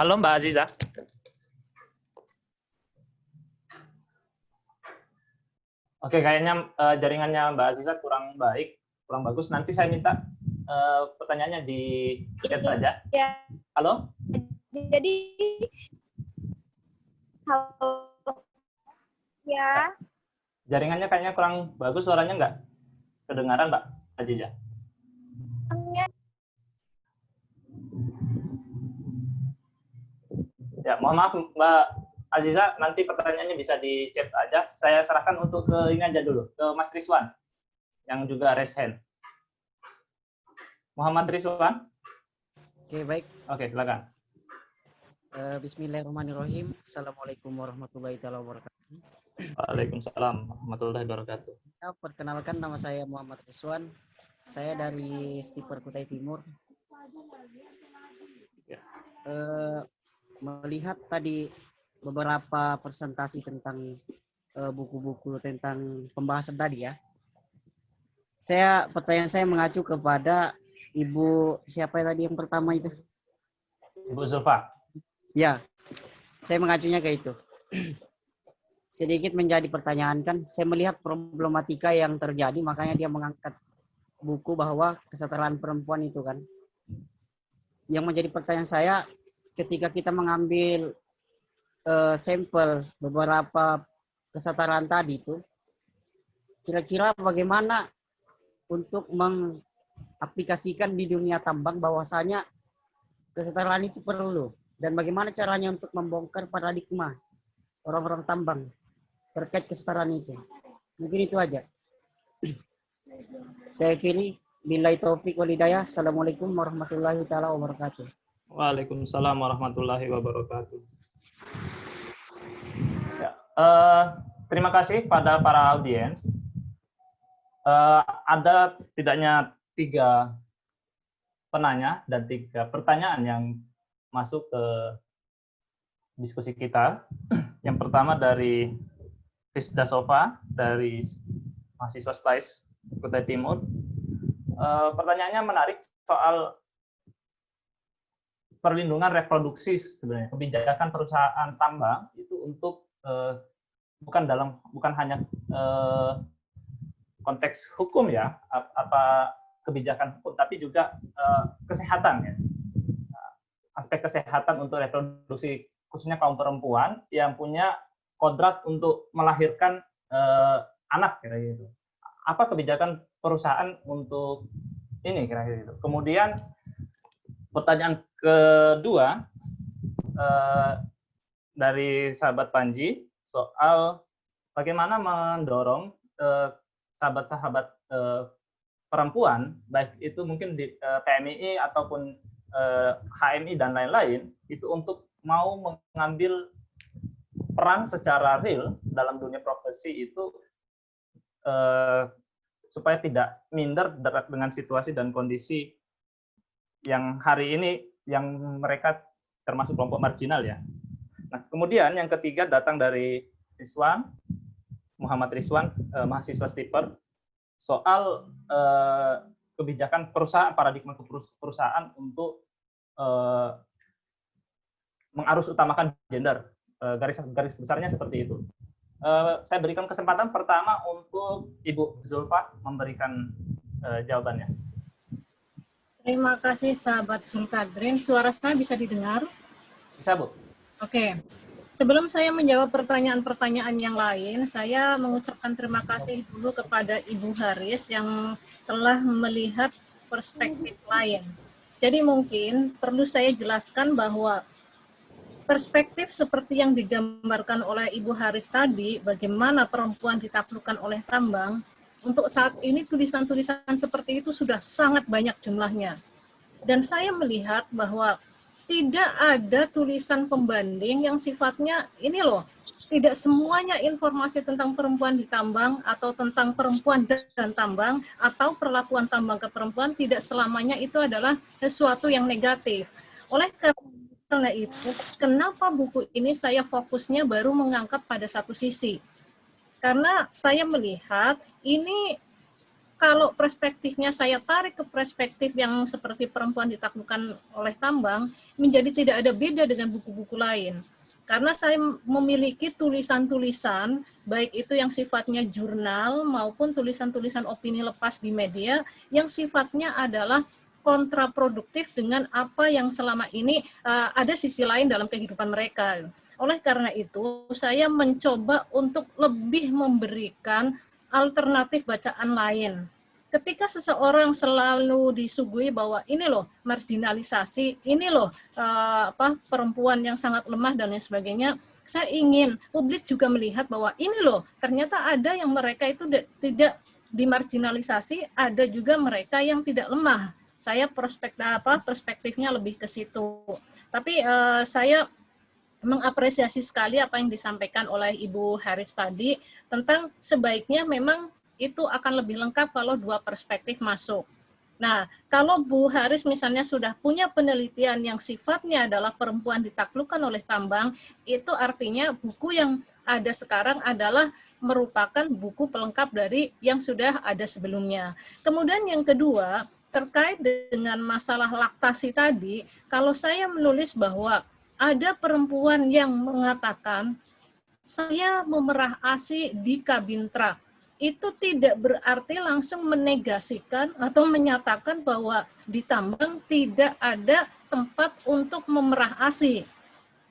Halo Mbak Aziza. Oke, kayaknya jaringannya Mbak Aziza kurang bagus. Nanti saya minta pertanyaannya di chat saja. Ya. Halo? Jadi, halo. Ya. Jaringannya kayaknya kurang bagus, suaranya nggak kedengaran Mbak Aziza. Ya, mohon maaf Mbak Aziza, nanti pertanyaannya bisa di chat aja. Saya serahkan untuk ke ini aja dulu, ke Mas Rizwan, yang juga raise hand. Muhammad Rizwan. Oke, baik. Oke, silakan. Bismillahirrahmanirrahim. Assalamualaikum warahmatullahi wabarakatuh. Waalaikumsalam warahmatullahi wabarakatuh. Perkenalkan, nama saya Muhammad Rizwan. Saya dari Stiper Kutai Timur. Ya. Melihat tadi beberapa presentasi tentang buku-buku tentang pembahasan tadi ya. Pertanyaan saya mengacu kepada Ibu siapa tadi yang pertama itu? Ibu Zulfa. Ya, saya mengacunya ke itu. Sedikit menjadi pertanyaan kan, saya melihat problematika yang terjadi, makanya dia mengangkat buku bahwa kesetaraan perempuan itu kan. Yang menjadi pertanyaan saya, ketika kita mengambil sampel beberapa kesetaraan tadi itu, kira-kira bagaimana untuk mengaplikasikan di dunia tambang bahwasanya kesetaraan itu perlu, dan bagaimana caranya untuk membongkar paradigma orang-orang tambang terkait kesetaraan itu. Mungkin itu aja. Saya akhiri, billahi taufik wal hidayah. Assalamualaikum warahmatullahi taala wabarakatuh. Waalaikumsalam warahmatullahi wabarakatuh. Ya, terima kasih pada para audiens. Ada setidaknya 3 penanya dan 3 pertanyaan yang masuk ke diskusi kita. Yang pertama dari Rizda Sofa dari mahasiswa STAIS Kutai Timur. Pertanyaannya menarik soal perlindungan reproduksi sebenarnya, kebijakan perusahaan tambang itu untuk bukan hanya konteks hukum ya, apa kebijakan hukum, tapi juga kesehatan ya. Aspek kesehatan untuk reproduksi khususnya kaum perempuan yang punya kodrat untuk melahirkan anak kira gitu. Apa kebijakan perusahaan untuk ini kira-kira itu. Kemudian pertanyaan kedua dari sahabat Panji soal bagaimana mendorong sahabat-sahabat perempuan, baik itu mungkin di PMII ataupun HMI dan lain-lain, itu untuk mau mengambil peran secara real dalam dunia profesi itu supaya tidak minder dengan situasi dan kondisi yang hari ini yang mereka termasuk kelompok marginal ya. Nah, kemudian yang ketiga datang dari Rizwan, Muhammad Rizwan, mahasiswa Stiper, soal kebijakan perusahaan, paradigma perusahaan untuk mengarus utamakan gender. Garis besarnya seperti itu. Saya berikan kesempatan pertama untuk Ibu Zulfa memberikan jawabannya. Terima kasih sahabat Sulkadrin. Suara saya bisa didengar? Bisa, Bu. Oke. Sebelum saya menjawab pertanyaan-pertanyaan yang lain, saya mengucapkan terima kasih dulu kepada Ibu Haris yang telah melihat perspektif lain. Jadi mungkin perlu saya jelaskan bahwa perspektif seperti yang digambarkan oleh Ibu Haris tadi, bagaimana perempuan ditaklukkan oleh tambang, untuk saat ini tulisan-tulisan seperti itu sudah sangat banyak jumlahnya. Dan saya melihat bahwa tidak ada tulisan pembanding yang sifatnya ini loh, tidak semuanya informasi tentang perempuan di tambang atau tentang perempuan dan tambang atau perlakuan tambang ke perempuan tidak selamanya itu adalah sesuatu yang negatif. Oleh karena itu, kenapa buku ini saya fokusnya baru mengangkat pada satu sisi? Karena saya melihat ini kalau perspektifnya saya tarik ke perspektif yang seperti perempuan ditaklukkan oleh tambang, menjadi tidak ada beda dengan buku-buku lain. Karena saya memiliki tulisan-tulisan, baik itu yang sifatnya jurnal maupun tulisan-tulisan opini lepas di media, yang sifatnya adalah kontraproduktif dengan apa yang selama ini ada sisi lain dalam kehidupan mereka. Oleh karena itu, saya mencoba untuk lebih memberikan alternatif bacaan lain. Ketika seseorang selalu disuguhi bahwa ini loh marginalisasi, ini loh perempuan yang sangat lemah dan lain sebagainya, saya ingin publik juga melihat bahwa ini loh ternyata ada yang mereka itu tidak dimarginalisasi, ada juga mereka yang tidak lemah. Saya perspektifnya lebih ke situ. Tapi saya mengapresiasi sekali apa yang disampaikan oleh Ibu Haris tadi tentang sebaiknya memang itu akan lebih lengkap kalau 2 perspektif masuk. Nah, kalau Bu Haris misalnya sudah punya penelitian yang sifatnya adalah perempuan ditaklukkan oleh tambang, itu artinya buku yang ada sekarang adalah merupakan buku pelengkap dari yang sudah ada sebelumnya. Kemudian yang kedua, terkait dengan masalah laktasi tadi, kalau saya menulis bahwa ada perempuan yang mengatakan, saya memerah ASI di kabin truk, itu tidak berarti langsung menegasikan atau menyatakan bahwa di tambang tidak ada tempat untuk memerah ASI.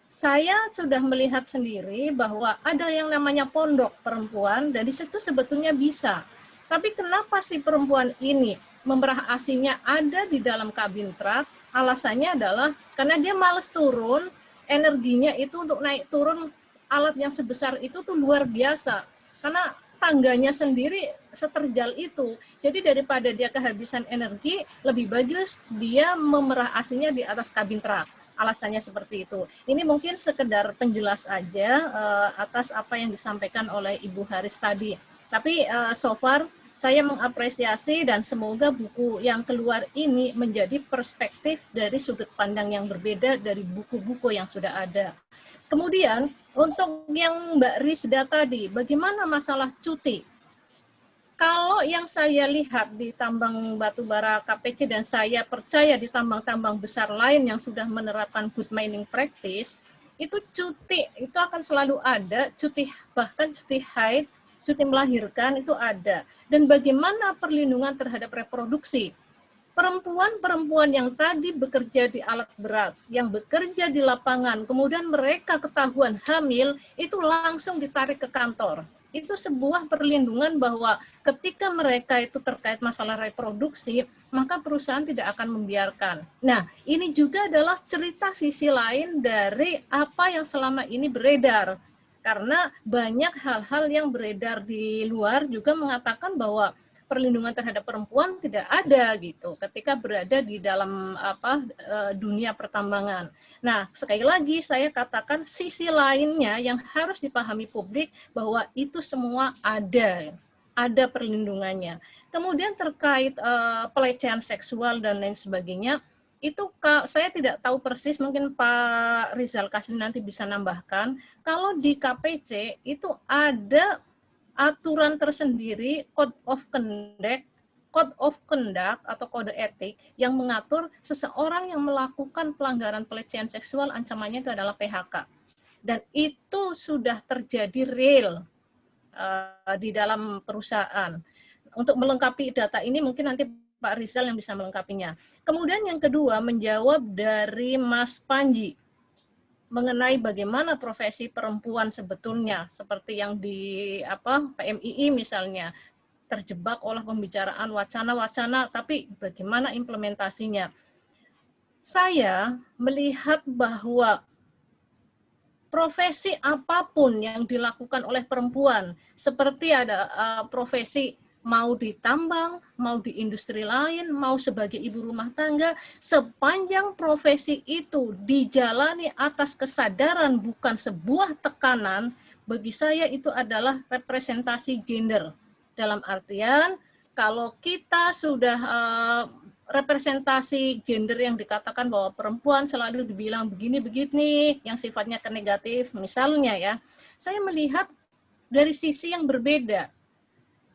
Saya sudah melihat sendiri bahwa ada yang namanya pondok perempuan, dan di situ sebetulnya bisa. Tapi kenapa si perempuan ini memerah ASI-nya ada di dalam kabin truk? Alasannya adalah karena dia males turun, energinya itu untuk naik turun alat yang sebesar itu tuh luar biasa. Karena tangganya sendiri seterjal itu. Jadi daripada dia kehabisan energi, lebih bagus dia memerah ASI-nya di atas kabin truk. Alasannya seperti itu. Ini mungkin sekedar penjelas aja atas apa yang disampaikan oleh Ibu Haris tadi. Tapi so far saya mengapresiasi dan semoga buku yang keluar ini menjadi perspektif dari sudut pandang yang berbeda dari buku-buku yang sudah ada. Kemudian untuk yang Mbak Rizda tadi, bagaimana masalah cuti? Kalau yang saya lihat di tambang batubara KPC dan saya percaya di tambang-tambang besar lain yang sudah menerapkan good mining practice, itu cuti itu akan selalu ada, cuti bahkan cuti haid, cuti melahirkan itu ada. Dan bagaimana perlindungan terhadap reproduksi? Perempuan-perempuan yang tadi bekerja di alat berat, yang bekerja di lapangan, kemudian mereka ketahuan hamil, itu langsung ditarik ke kantor. Itu sebuah perlindungan bahwa ketika mereka itu terkait masalah reproduksi, maka perusahaan tidak akan membiarkan. Nah, ini juga adalah cerita sisi lain dari apa yang selama ini beredar. Karena banyak hal-hal yang beredar di luar juga mengatakan bahwa perlindungan terhadap perempuan tidak ada gitu ketika berada di dalam dunia pertambangan. Nah, sekali lagi saya katakan sisi lainnya yang harus dipahami publik bahwa itu semua ada perlindungannya. Kemudian terkait pelecehan seksual dan lain sebagainya, itu saya tidak tahu persis, mungkin Pak Rizal Kasli nanti bisa nambahkan, kalau di KPC itu ada aturan tersendiri, Code of Conduct atau kode etik yang mengatur seseorang yang melakukan pelanggaran pelecehan seksual ancamannya itu adalah PHK. Dan itu sudah terjadi real di dalam perusahaan. Untuk melengkapi data ini mungkin nanti Pak Rizal yang bisa melengkapinya. Kemudian yang kedua, menjawab dari Mas Panji mengenai bagaimana profesi perempuan sebetulnya, seperti yang di PMII misalnya, terjebak oleh pembicaraan wacana-wacana, tapi bagaimana implementasinya. Saya melihat bahwa profesi apapun yang dilakukan oleh perempuan, seperti ada profesi mau di tambang, mau di industri lain, mau sebagai ibu rumah tangga, sepanjang profesi itu dijalani atas kesadaran bukan sebuah tekanan, bagi saya itu adalah representasi gender. Dalam artian, kalau kita sudah representasi gender yang dikatakan bahwa perempuan selalu dibilang begini-begini, yang sifatnya negatif, misalnya ya, saya melihat dari sisi yang berbeda.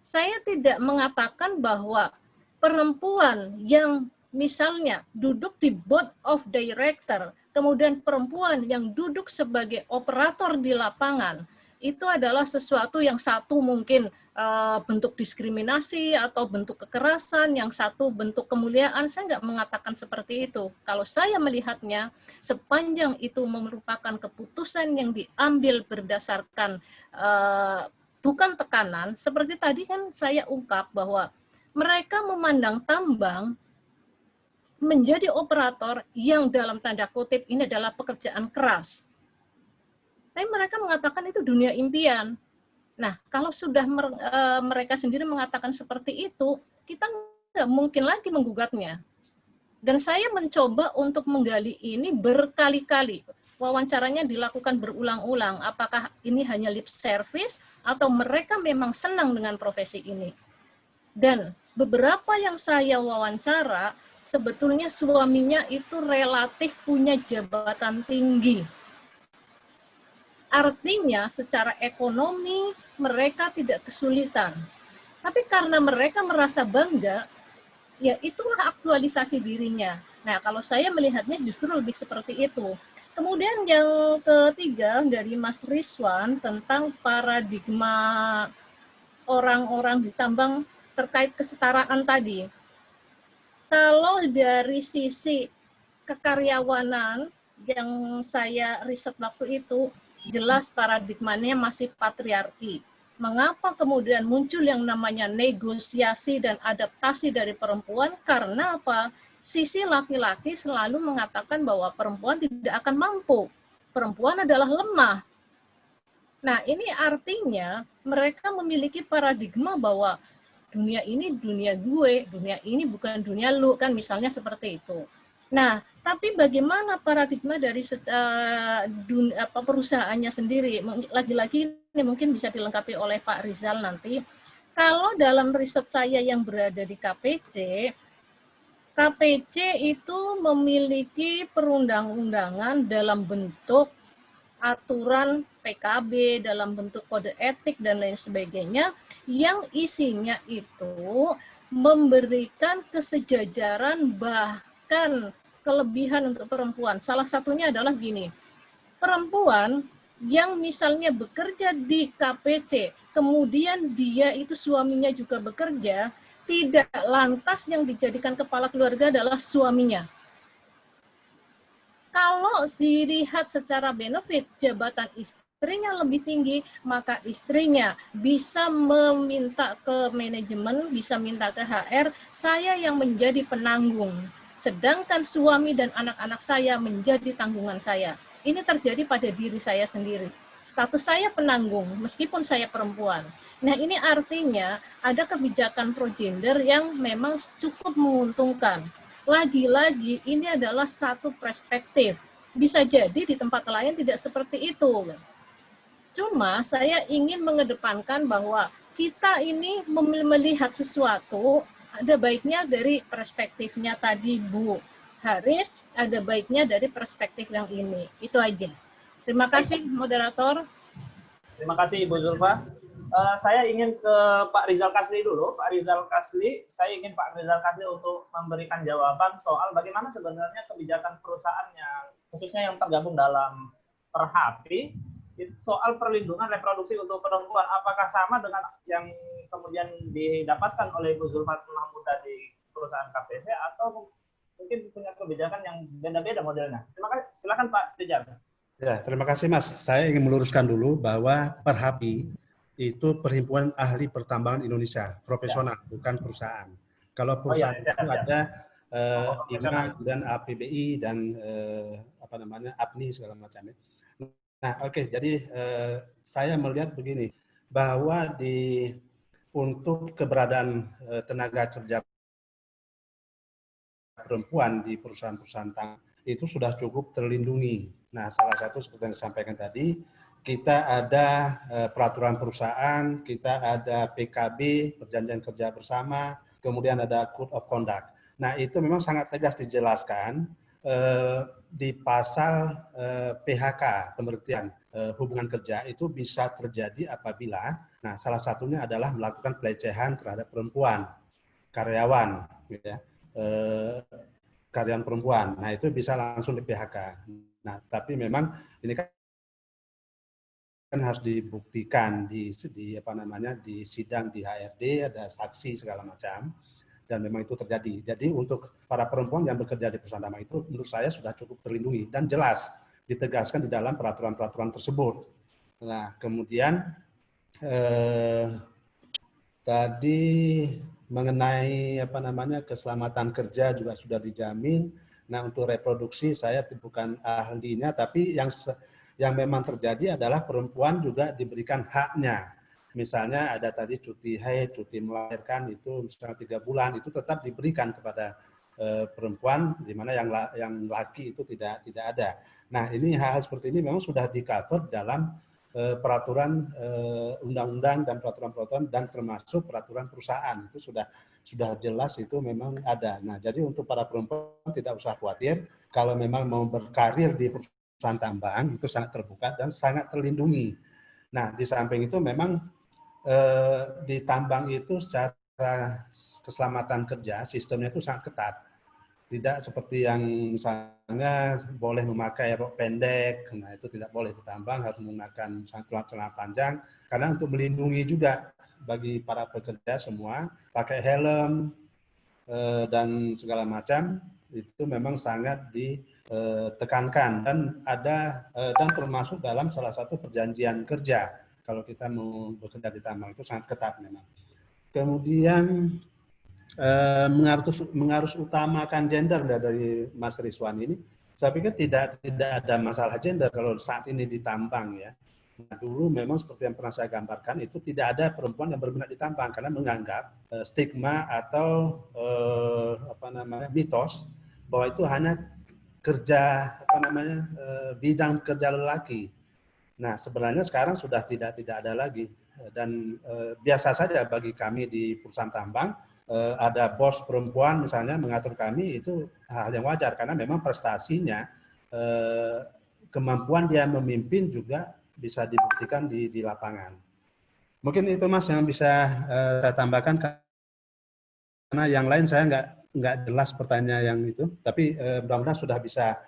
Saya tidak mengatakan bahwa perempuan yang misalnya duduk di board of director, kemudian perempuan yang duduk sebagai operator di lapangan, itu adalah sesuatu yang satu mungkin bentuk diskriminasi atau bentuk kekerasan, yang satu bentuk kemuliaan. Saya nggak mengatakan seperti itu. Kalau saya melihatnya, sepanjang itu merupakan keputusan yang diambil berdasarkan bukan tekanan, seperti tadi kan saya ungkap bahwa mereka memandang tambang menjadi operator yang dalam tanda kutip ini adalah pekerjaan keras. Tapi mereka mengatakan itu dunia impian. Nah, kalau sudah mereka sendiri mengatakan seperti itu, kita nggak mungkin lagi menggugatnya. Dan saya mencoba untuk menggali ini berkali-kali. Wawancaranya dilakukan berulang-ulang. Apakah ini hanya lip service atau mereka memang senang dengan profesi ini? Dan beberapa yang saya wawancara, sebetulnya suaminya itu relatif punya jabatan tinggi. Artinya secara ekonomi mereka tidak kesulitan. Tapi karena mereka merasa bangga, ya itulah aktualisasi dirinya. Nah, kalau saya melihatnya justru lebih seperti itu. Kemudian yang ketiga dari Mas Rizwan tentang paradigma orang-orang di tambang terkait kesetaraan tadi. Kalau dari sisi kekaryawanan yang saya riset waktu itu, jelas paradigmanya masih patriarki. Mengapa kemudian muncul yang namanya negosiasi dan adaptasi dari perempuan? Karena apa? Sisi laki-laki selalu mengatakan bahwa perempuan tidak akan mampu. Perempuan adalah lemah. Nah, ini artinya mereka memiliki paradigma bahwa dunia ini dunia gue, dunia ini bukan dunia lu, kan misalnya seperti itu. Nah, tapi bagaimana paradigma dari perusahaannya sendiri? Lagi-lagi ini mungkin bisa dilengkapi oleh Pak Rizal nanti. Kalau dalam riset saya yang berada di KPC itu memiliki perundang-undangan dalam bentuk aturan PKB, dalam bentuk kode etik dan lain sebagainya, yang isinya itu memberikan kesejajaran bahkan kelebihan untuk perempuan. Salah satunya adalah gini, perempuan yang misalnya bekerja di KPC, kemudian dia itu suaminya juga bekerja, tidak lantas yang dijadikan kepala keluarga adalah suaminya. Kalau dilihat secara benefit, jabatan istrinya lebih tinggi, maka istrinya bisa meminta ke manajemen, bisa minta ke HR, saya yang menjadi penanggung. Sedangkan suami dan anak-anak saya menjadi tanggungan saya. Ini terjadi pada diri saya sendiri. Status saya penanggung, meskipun saya perempuan. Nah, ini artinya ada kebijakan pro-gender yang memang cukup menguntungkan. Lagi-lagi ini adalah satu perspektif. Bisa jadi di tempat lain tidak seperti itu. Cuma saya ingin mengedepankan bahwa kita ini melihat sesuatu, ada baiknya dari perspektifnya tadi Bu Haris, ada baiknya dari perspektif yang ini. Itu aja. Terima kasih moderator. Terima kasih Ibu Zulfa. Saya ingin ke Pak Rizal Kasli dulu. Pak Rizal Kasli, saya ingin Pak Rizal Kasli untuk memberikan jawaban soal bagaimana sebenarnya kebijakan perusahaan yang khususnya yang tergabung dalam Perhapi soal perlindungan reproduksi untuk perempuan. Apakah sama dengan yang kemudian didapatkan oleh Ibu Zulfa Mahmuda di perusahaan KPC atau mungkin punya kebijakan yang beda-beda modelnya? Terima kasih. Silakan Pak Rizal. Ya, terima kasih Mas. Saya ingin meluruskan dulu bahwa Perhapi itu Perhimpunan Ahli Pertambangan Indonesia, profesional, bukan perusahaan. Kalau perusahaan itu ada IMA dan APBI dan APNI segala macamnya. Nah, oke, jadi saya melihat begini, bahwa untuk keberadaan tenaga kerja perempuan di perusahaan-perusahaan tambang itu sudah cukup terlindungi. Nah, salah satu seperti yang disampaikan tadi, kita ada peraturan perusahaan, kita ada PKB, perjanjian kerja bersama, kemudian ada Code of Conduct. Nah, itu memang sangat tegas dijelaskan di pasal PHK, pengertian hubungan kerja itu bisa terjadi apabila, nah salah satunya adalah melakukan pelecehan terhadap perempuan, karyawan, gitu ya, karyawan perempuan. Nah, itu bisa langsung di PHK. Nah, tapi memang ini kan harus dibuktikan di sidang di HRD, ada saksi segala macam, dan memang itu terjadi. Jadi untuk para perempuan yang bekerja di perusahaan tambang itu menurut saya sudah cukup terlindungi dan jelas ditegaskan di dalam peraturan-peraturan tersebut. Nah, kemudian tadi mengenai keselamatan kerja juga sudah dijamin. Nah, untuk reproduksi saya bukan ahlinya, tapi yang memang terjadi adalah perempuan juga diberikan haknya. Misalnya ada tadi cuti haid, cuti melahirkan itu misalnya 3 bulan itu tetap diberikan kepada perempuan, di mana yang laki itu tidak ada. Nah, ini hal-hal seperti ini memang sudah di-cover dalam peraturan undang-undang dan peraturan-peraturan dan termasuk peraturan perusahaan itu sudah jelas itu memang ada. Nah, jadi untuk para perempuan tidak usah khawatir kalau memang mau berkarir di perusahaan tambang itu sangat terbuka dan sangat terlindungi. Nah, di samping itu memang di tambang itu secara keselamatan kerja sistemnya itu sangat ketat. Tidak seperti yang misalnya boleh memakai rok pendek, nah itu tidak boleh ditambang, harus menggunakan celana panjang, karena untuk melindungi juga bagi para pekerja semua, pakai helm dan segala macam, itu memang sangat ditekankan dan ada dan termasuk dalam salah satu perjanjian kerja. Kalau kita mau bekerja di tambang itu sangat ketat memang. Kemudian mengarus utamakan gender dari Mas Rizwan ini, saya pikir tidak ada masalah gender kalau saat ini di tambang ya. Nah, dulu memang seperti yang pernah saya gambarkan itu tidak ada perempuan yang berminat di tambang karena menganggap stigma atau mitos bahwa itu hanya kerja bidang kerja lelaki. Nah, sebenarnya sekarang sudah tidak ada lagi dan biasa saja bagi kami di perusahaan tambang. Ada bos perempuan misalnya mengatur kami itu hal yang wajar karena memang prestasinya kemampuan dia memimpin juga bisa dibuktikan di lapangan. Mungkin itu Mas yang bisa saya tambahkan karena yang lain saya nggak jelas pertanyaan yang itu, tapi mudah-mudahan sudah bisa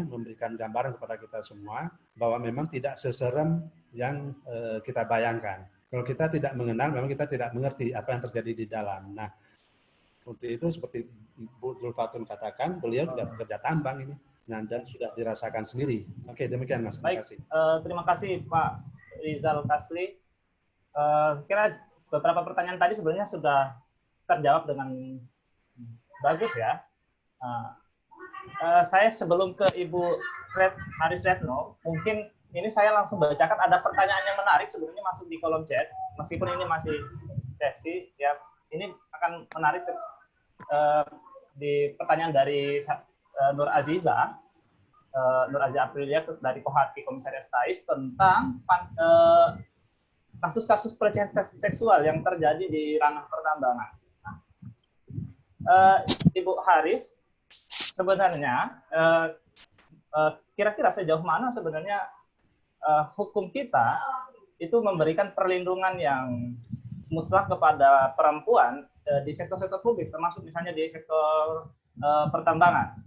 memberikan gambaran kepada kita semua bahwa memang tidak seserem yang kita bayangkan. Kalau kita tidak mengenal, memang kita tidak mengerti apa yang terjadi di dalam. Nah, seperti itu, seperti Bu Zulfatun katakan, beliau juga bekerja tambang ini, nah, dan sudah dirasakan sendiri. Oke, demikian Mas. Terima kasih. Terima kasih Pak Rizal Kasli. Kira beberapa pertanyaan tadi sebenarnya sudah terjawab dengan bagus ya. Saya sebelum ke Ibu Haris Retno, mungkin ini saya langsung bacakan, ada pertanyaan yang menarik sebenarnya masuk di kolom chat, meskipun ini masih sesi, ya ini akan menarik di pertanyaan dari Nur Aziza Aprilia dari Kohati Komisariat Tais tentang kasus-kasus pelecehan seksual yang terjadi di ranah pertambangan. Ibu Haris, sebenarnya kira-kira sejauh mana sebenarnya hukum kita itu memberikan perlindungan yang mutlak kepada perempuan di sektor-sektor publik, termasuk misalnya di sektor pertambangan.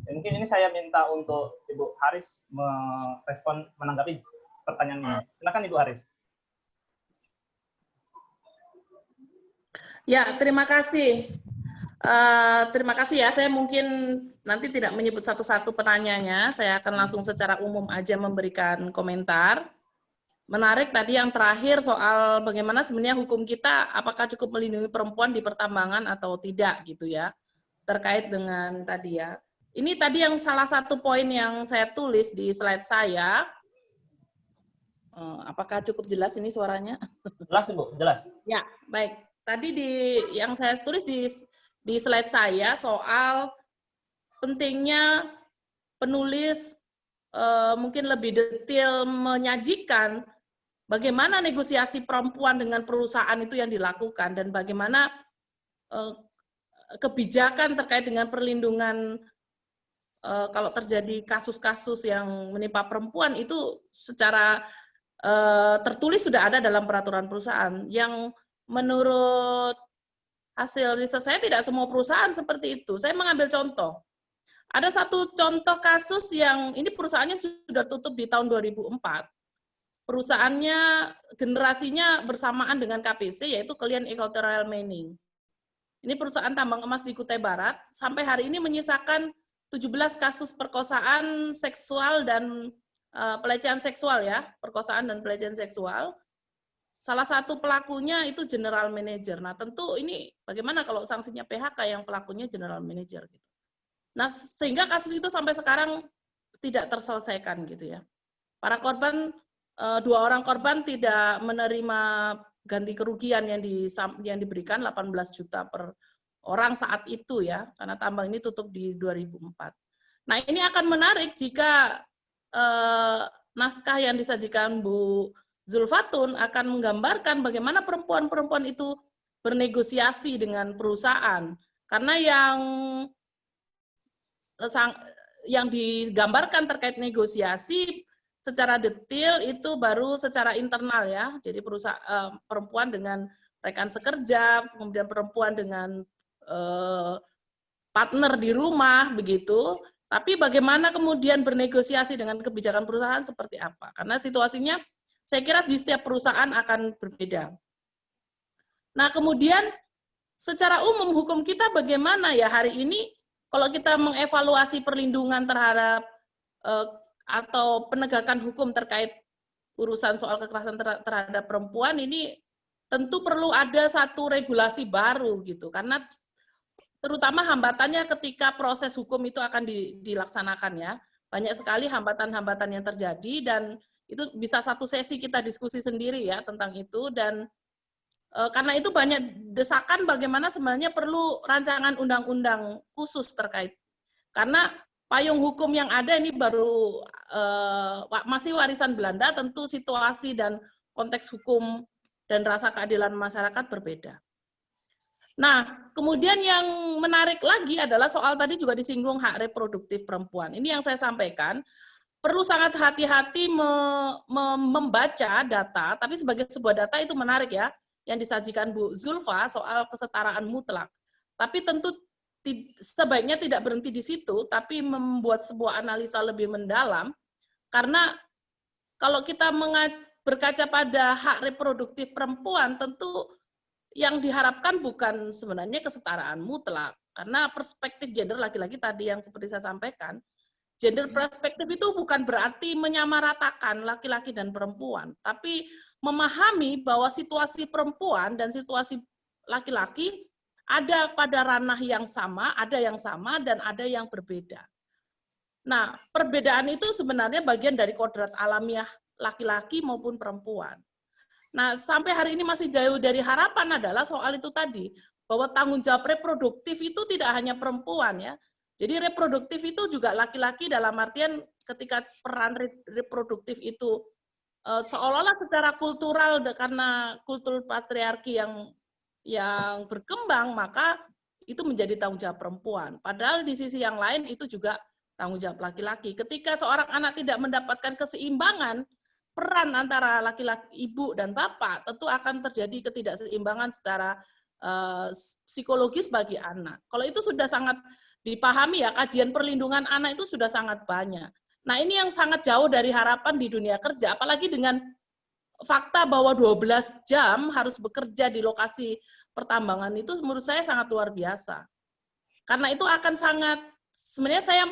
Ya, mungkin ini saya minta untuk Ibu Haris merespon, menanggapi pertanyaan ini. Silakan Ibu Haris. Ya, terima kasih. Terima kasih ya, saya mungkin nanti tidak menyebut satu-satu penanyanya, saya akan langsung secara umum aja memberikan komentar. Menarik tadi yang terakhir soal bagaimana sebenarnya hukum kita, apakah cukup melindungi perempuan di pertambangan atau tidak gitu ya, terkait dengan tadi ya. Ini tadi yang salah satu poin yang saya tulis di slide saya. Apakah cukup jelas ini suaranya? Jelas Ibu, jelas. Ya, baik. Tadi yang saya tulis di slide saya soal pentingnya penulis mungkin lebih detail menyajikan bagaimana negosiasi perempuan dengan perusahaan itu yang dilakukan dan bagaimana kebijakan terkait dengan perlindungan kalau terjadi kasus-kasus yang menimpa perempuan itu secara tertulis sudah ada dalam peraturan perusahaan yang menurut hasil riset saya tidak semua perusahaan seperti itu. Saya mengambil contoh. Ada satu contoh kasus yang ini perusahaannya sudah tutup di tahun 2004. Perusahaannya generasinya bersamaan dengan KPC yaitu Kalian Equatorial Mining. Ini perusahaan tambang emas di Kutai Barat sampai hari ini menyisakan 17 kasus perkosaan seksual dan pelecehan seksual ya, perkosaan dan pelecehan seksual. Salah satu pelakunya itu general manager. Nah, tentu ini bagaimana kalau sanksinya PHK yang pelakunya general manager gitu. Nah, sehingga kasus itu sampai sekarang tidak terselesaikan gitu ya. Para korban, 2 orang korban tidak menerima ganti kerugian yang diberikan 18 juta per orang saat itu ya, karena tambang ini tutup di 2004. Nah, ini akan menarik jika naskah yang disajikan Bu Zulfatun akan menggambarkan bagaimana perempuan-perempuan itu bernegosiasi dengan perusahaan. Karena yang digambarkan terkait negosiasi secara detail itu baru secara internal ya. Jadi perusahaan perempuan dengan rekan sekerja, kemudian perempuan dengan partner di rumah begitu. Tapi bagaimana kemudian bernegosiasi dengan kebijakan perusahaan seperti apa? Karena situasinya saya kira di setiap perusahaan akan berbeda. Nah, kemudian secara umum hukum kita bagaimana ya hari ini kalau kita mengevaluasi perlindungan terhadap atau penegakan hukum terkait urusan soal kekerasan terhadap perempuan ini tentu perlu ada satu regulasi baru gitu. Karena terutama hambatannya ketika proses hukum itu akan dilaksanakan ya. Banyak sekali hambatan-hambatan yang terjadi dan itu bisa satu sesi kita diskusi sendiri ya tentang itu dan karena itu banyak desakan bagaimana sebenarnya perlu rancangan undang-undang khusus terkait. Karena payung hukum yang ada ini baru masih warisan Belanda, tentu situasi dan konteks hukum dan rasa keadilan masyarakat berbeda. Nah, kemudian yang menarik lagi adalah soal tadi juga disinggung hak reproduktif perempuan. Ini yang saya sampaikan, perlu sangat hati-hati membaca data, tapi sebagai sebuah data itu menarik ya, yang disajikan Bu Zulfa soal kesetaraan mutlak. Tapi tentu sebaiknya tidak berhenti di situ, tapi membuat sebuah analisa lebih mendalam, karena kalau kita berkaca pada hak reproduktif perempuan, tentu yang diharapkan bukan sebenarnya kesetaraan mutlak, karena perspektif gender laki-laki tadi yang seperti saya sampaikan, gender perspektif itu bukan berarti menyamaratakan laki-laki dan perempuan, tapi memahami bahwa situasi perempuan dan situasi laki-laki ada pada ranah yang sama, dan ada yang berbeda. Nah, perbedaan itu sebenarnya bagian dari kodrat alamiah laki-laki maupun perempuan. Nah, sampai hari ini masih jauh dari harapan adalah soal itu tadi, bahwa tanggung jawab reproduktif itu tidak hanya perempuan ya. Jadi reproduktif itu juga laki-laki dalam artian ketika peran reproduktif itu seolah-olah secara kultural karena kultur patriarki yang berkembang, maka itu menjadi tanggung jawab perempuan. Padahal di sisi yang lain itu juga tanggung jawab laki-laki. Ketika seorang anak tidak mendapatkan keseimbangan peran antara laki-laki, ibu dan bapak, tentu akan terjadi ketidakseimbangan secara psikologis bagi anak. Kalau itu sudah sangat dipahami ya, kajian perlindungan anak itu sudah sangat banyak. Nah, ini yang sangat jauh dari harapan di dunia kerja, apalagi dengan fakta bahwa 12 jam harus bekerja di lokasi pertambangan itu menurut saya sangat luar biasa. Karena itu akan sangat, sebenarnya saya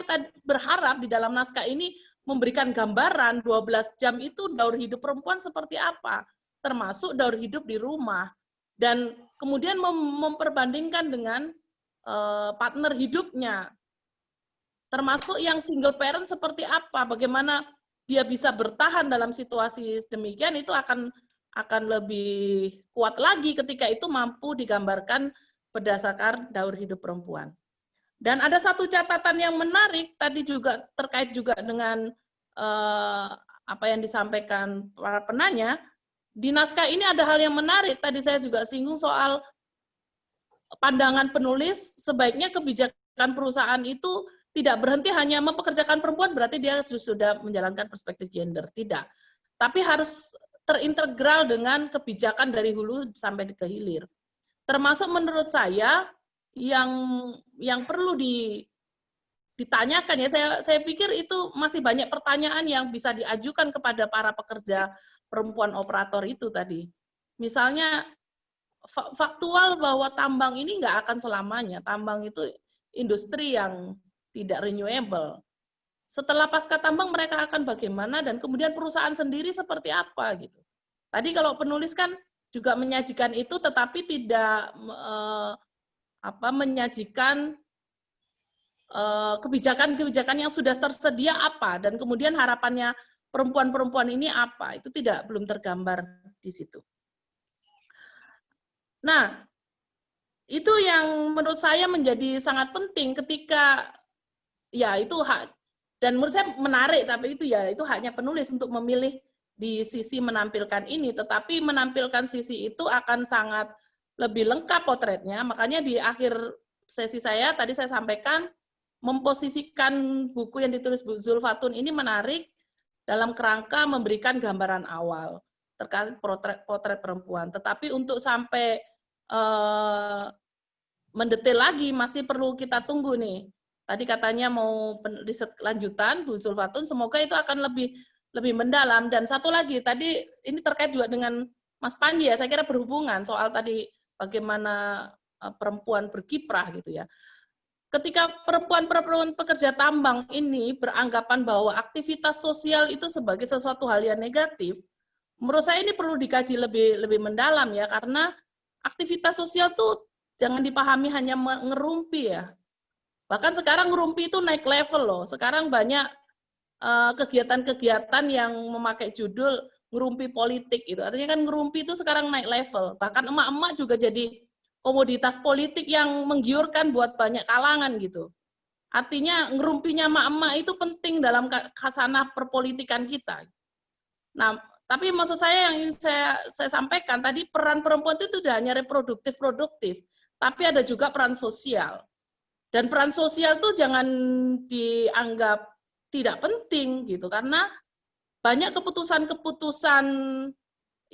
berharap di dalam naskah ini memberikan gambaran 12 jam itu daur hidup perempuan seperti apa, termasuk daur hidup di rumah. Dan kemudian memperbandingkan dengan partner hidupnya, termasuk yang single parent seperti apa, bagaimana dia bisa bertahan dalam situasi demikian, itu akan lebih kuat lagi ketika itu mampu digambarkan berdasarkan daur hidup perempuan. Dan ada satu catatan yang menarik tadi juga terkait juga dengan apa yang disampaikan para penanya, di naskah ini ada hal yang menarik, tadi saya juga singgung soal pandangan penulis, sebaiknya kebijakan perusahaan itu tidak berhenti hanya mempekerjakan perempuan, berarti dia sudah menjalankan perspektif gender. Tidak. Tapi harus terintegral dengan kebijakan dari hulu sampai ke hilir. Termasuk menurut saya, yang perlu ditanyakan ya, saya pikir itu masih banyak pertanyaan yang bisa diajukan kepada para pekerja perempuan operator itu tadi. Misalnya, faktual bahwa tambang ini nggak akan selamanya. Tambang itu industri yang tidak renewable. Setelah pasca tambang mereka akan bagaimana dan kemudian perusahaan sendiri seperti apa gitu. Tadi kalau penulis kan juga menyajikan itu tetapi tidak menyajikan kebijakan-kebijakan yang sudah tersedia apa dan kemudian harapannya perempuan-perempuan ini apa. Itu belum tergambar di situ. Nah, itu yang menurut saya menjadi sangat penting ketika ya itu hak Dan menurut saya menarik, tapi itu ya itu haknya penulis untuk memilih di sisi menampilkan ini, tetapi menampilkan sisi itu akan sangat lebih lengkap potretnya. Makanya di akhir sesi saya tadi saya sampaikan memposisikan buku yang ditulis Bu Zulfatun ini menarik dalam kerangka memberikan gambaran awal terkait potret perempuan. Tetapi untuk sampai mendetail lagi masih perlu kita tunggu nih. Tadi katanya mau riset lanjutan Bu Zulfatun, semoga itu akan lebih mendalam. Dan satu lagi, tadi ini terkait juga dengan Mas Panji ya, saya kira berhubungan soal tadi bagaimana perempuan berkiprah gitu ya. Ketika perempuan pekerja tambang ini beranggapan bahwa aktivitas sosial itu sebagai sesuatu hal yang negatif, menurut saya ini perlu dikaji lebih mendalam ya, karena aktivitas sosial tuh jangan dipahami hanya ngerumpi ya. Bahkan sekarang ngerumpi itu naik level loh. Sekarang banyak kegiatan-kegiatan yang memakai judul ngerumpi politik itu. Artinya kan ngerumpi itu sekarang naik level. Bahkan emak-emak juga jadi komoditas politik yang menggiurkan buat banyak kalangan gitu. Artinya ngerumpinya emak-emak itu penting dalam khasanah perpolitikan kita. Nah, tapi maksud saya yang ingin saya sampaikan tadi, peran perempuan itu tidak hanya reproduktif-produktif, tapi ada juga peran sosial. Dan peran sosial itu jangan dianggap tidak penting gitu, karena banyak keputusan-keputusan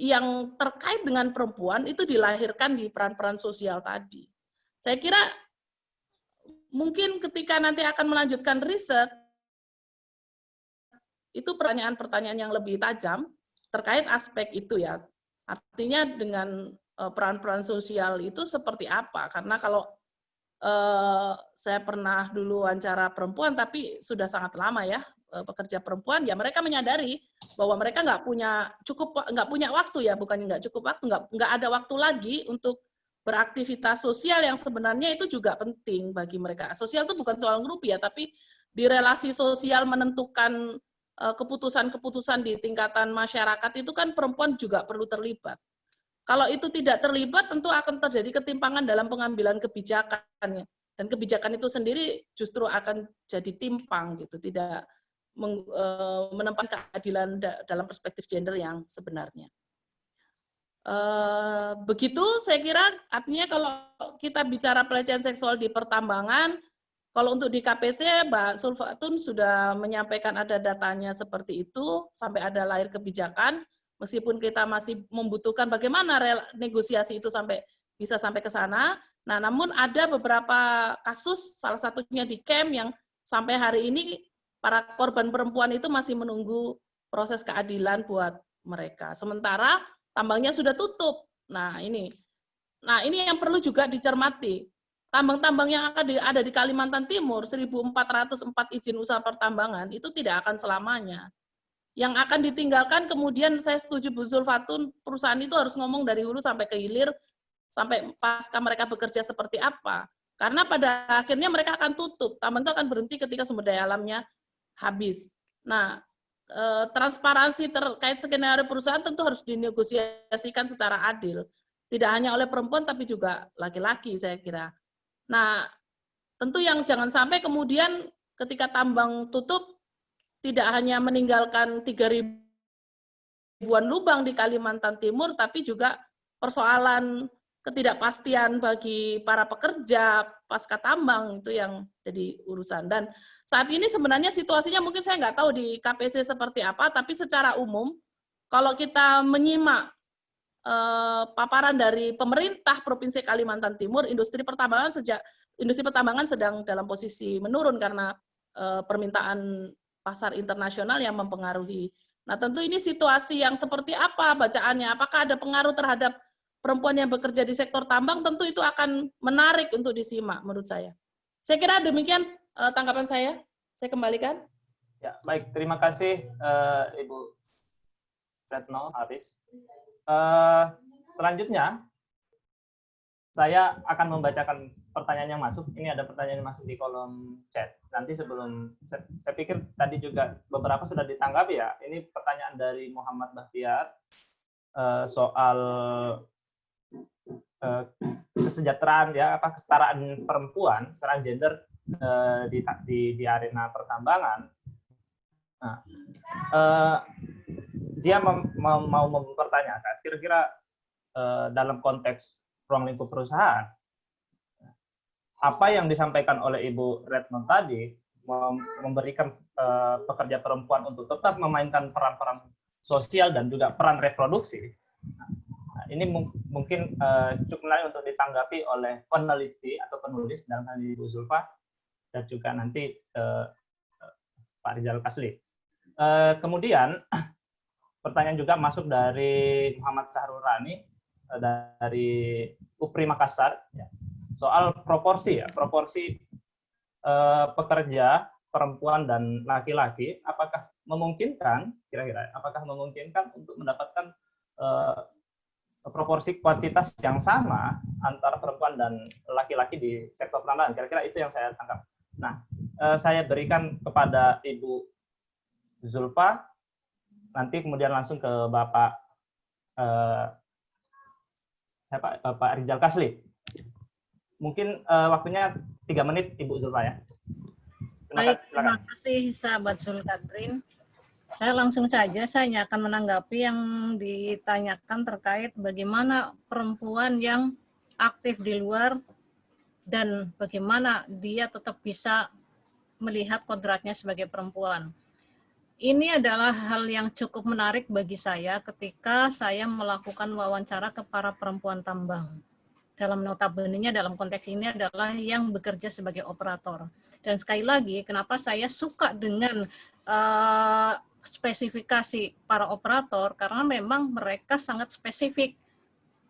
yang terkait dengan perempuan itu dilahirkan di peran-peran sosial tadi. Saya kira mungkin ketika nanti akan melanjutkan riset, itu pertanyaan-pertanyaan yang lebih tajam terkait aspek itu ya. Artinya dengan peran-peran sosial itu seperti apa? Karena kalau saya pernah dulu wawancara perempuan, tapi sudah sangat lama ya pekerja perempuan, ya mereka menyadari bahwa mereka nggak punya waktu ya, bukannya nggak cukup waktu, nggak ada waktu lagi untuk beraktivitas sosial yang sebenarnya itu juga penting bagi mereka. Sosial itu bukan soal grup ya, tapi di relasi sosial menentukan keputusan-keputusan di tingkatan masyarakat itu kan perempuan juga perlu terlibat. Kalau itu tidak terlibat, tentu akan terjadi ketimpangan dalam pengambilan kebijakan. Dan kebijakan itu sendiri justru akan jadi timpang, gitu, tidak menempatkan keadilan dalam perspektif gender yang sebenarnya. Begitu, saya kira artinya kalau kita bicara pelecehan seksual di pertambangan, kalau untuk di KPC, Mbak Zulfatun sudah menyampaikan ada datanya seperti itu, sampai ada lahir kebijakan, meskipun kita masih membutuhkan bagaimana negosiasi itu bisa sampai ke sana. Nah, namun ada beberapa kasus, salah satunya di camp yang sampai hari ini para korban perempuan itu masih menunggu proses keadilan buat mereka. Sementara tambangnya sudah tutup. Nah, ini yang perlu juga dicermati. Tambang-tambang yang akan ada di Kalimantan Timur, 1.404 izin usaha pertambangan, itu tidak akan selamanya. Yang akan ditinggalkan kemudian saya setuju Bu Zulfatun, perusahaan itu harus ngomong dari hulu sampai ke hilir, sampai pasca mereka bekerja seperti apa. Karena pada akhirnya mereka akan tutup, tambang itu akan berhenti ketika sumber daya alamnya habis. Nah, transparansi terkait skenario perusahaan tentu harus dinegosiasikan secara adil. Tidak hanya oleh perempuan, tapi juga laki-laki saya kira. Nah, tentu yang jangan sampai kemudian ketika tambang tutup, tidak hanya meninggalkan 3.000-an lubang di Kalimantan Timur, tapi juga persoalan ketidakpastian bagi para pekerja pasca tambang itu yang jadi urusan. Dan saat ini sebenarnya situasinya mungkin saya nggak tahu di KPC seperti apa, tapi secara umum kalau kita menyimak paparan dari pemerintah Provinsi Kalimantan Timur, industri pertambangan sedang dalam posisi menurun karena permintaan pasar internasional yang mempengaruhi. Nah, tentu ini situasi yang seperti apa bacaannya? Apakah ada pengaruh terhadap perempuan yang bekerja di sektor tambang? Tentu itu akan menarik untuk disimak menurut saya. Saya kira demikian tanggapan saya. Saya kembalikan. Ya, baik. Terima kasih Ibu Retno Haris. Selanjutnya, saya akan membacakan pertanyaan yang masuk. Ini ada pertanyaan yang masuk di kolom chat. Nanti sebelum, saya pikir tadi juga beberapa sudah ditanggapi ya. Ini pertanyaan dari Muhammad Bahtiar soal kesejahteraan ya, kesetaraan perempuan, kesetaraan gender di arena pertambangan. Nah, dia mau mempertanyakan kira-kira dalam konteks ruang lingkup perusahaan, apa yang disampaikan oleh Ibu Retno tadi memberikan pekerja perempuan untuk tetap memainkan peran-peran sosial dan juga peran reproduksi. Nah, ini mungkin cukup menarik untuk ditanggapi oleh peneliti atau penulis dalam hal ini Ibu Zulfa dan juga nanti Pak Rizal Kasli. Kemudian pertanyaan juga masuk dari Muhammad Sahrul Rani dari UPRI Makassar soal proporsi pekerja perempuan dan laki-laki, apakah memungkinkan kira-kira untuk mendapatkan proporsi kuantitas yang sama antara perempuan dan laki-laki di sektor tambahan. Kira-kira itu yang saya tangkap. Nah, saya berikan kepada Ibu Zulfa, nanti kemudian langsung ke Bapak Rizal Kasli. Mungkin waktunya 3 menit, Ibu Zulfa ya. Terima kasih sahabat Zulkadrin. Saya langsung saja, saya akan menanggapi yang ditanyakan terkait bagaimana perempuan yang aktif di luar dan bagaimana dia tetap bisa melihat kodratnya sebagai perempuan. Ini adalah hal yang cukup menarik bagi saya ketika saya melakukan wawancara ke para perempuan tambang. Dalam notabene-nya dalam konteks ini adalah yang bekerja sebagai operator. Dan sekali lagi, kenapa saya suka dengan spesifikasi para operator, karena memang mereka sangat spesifik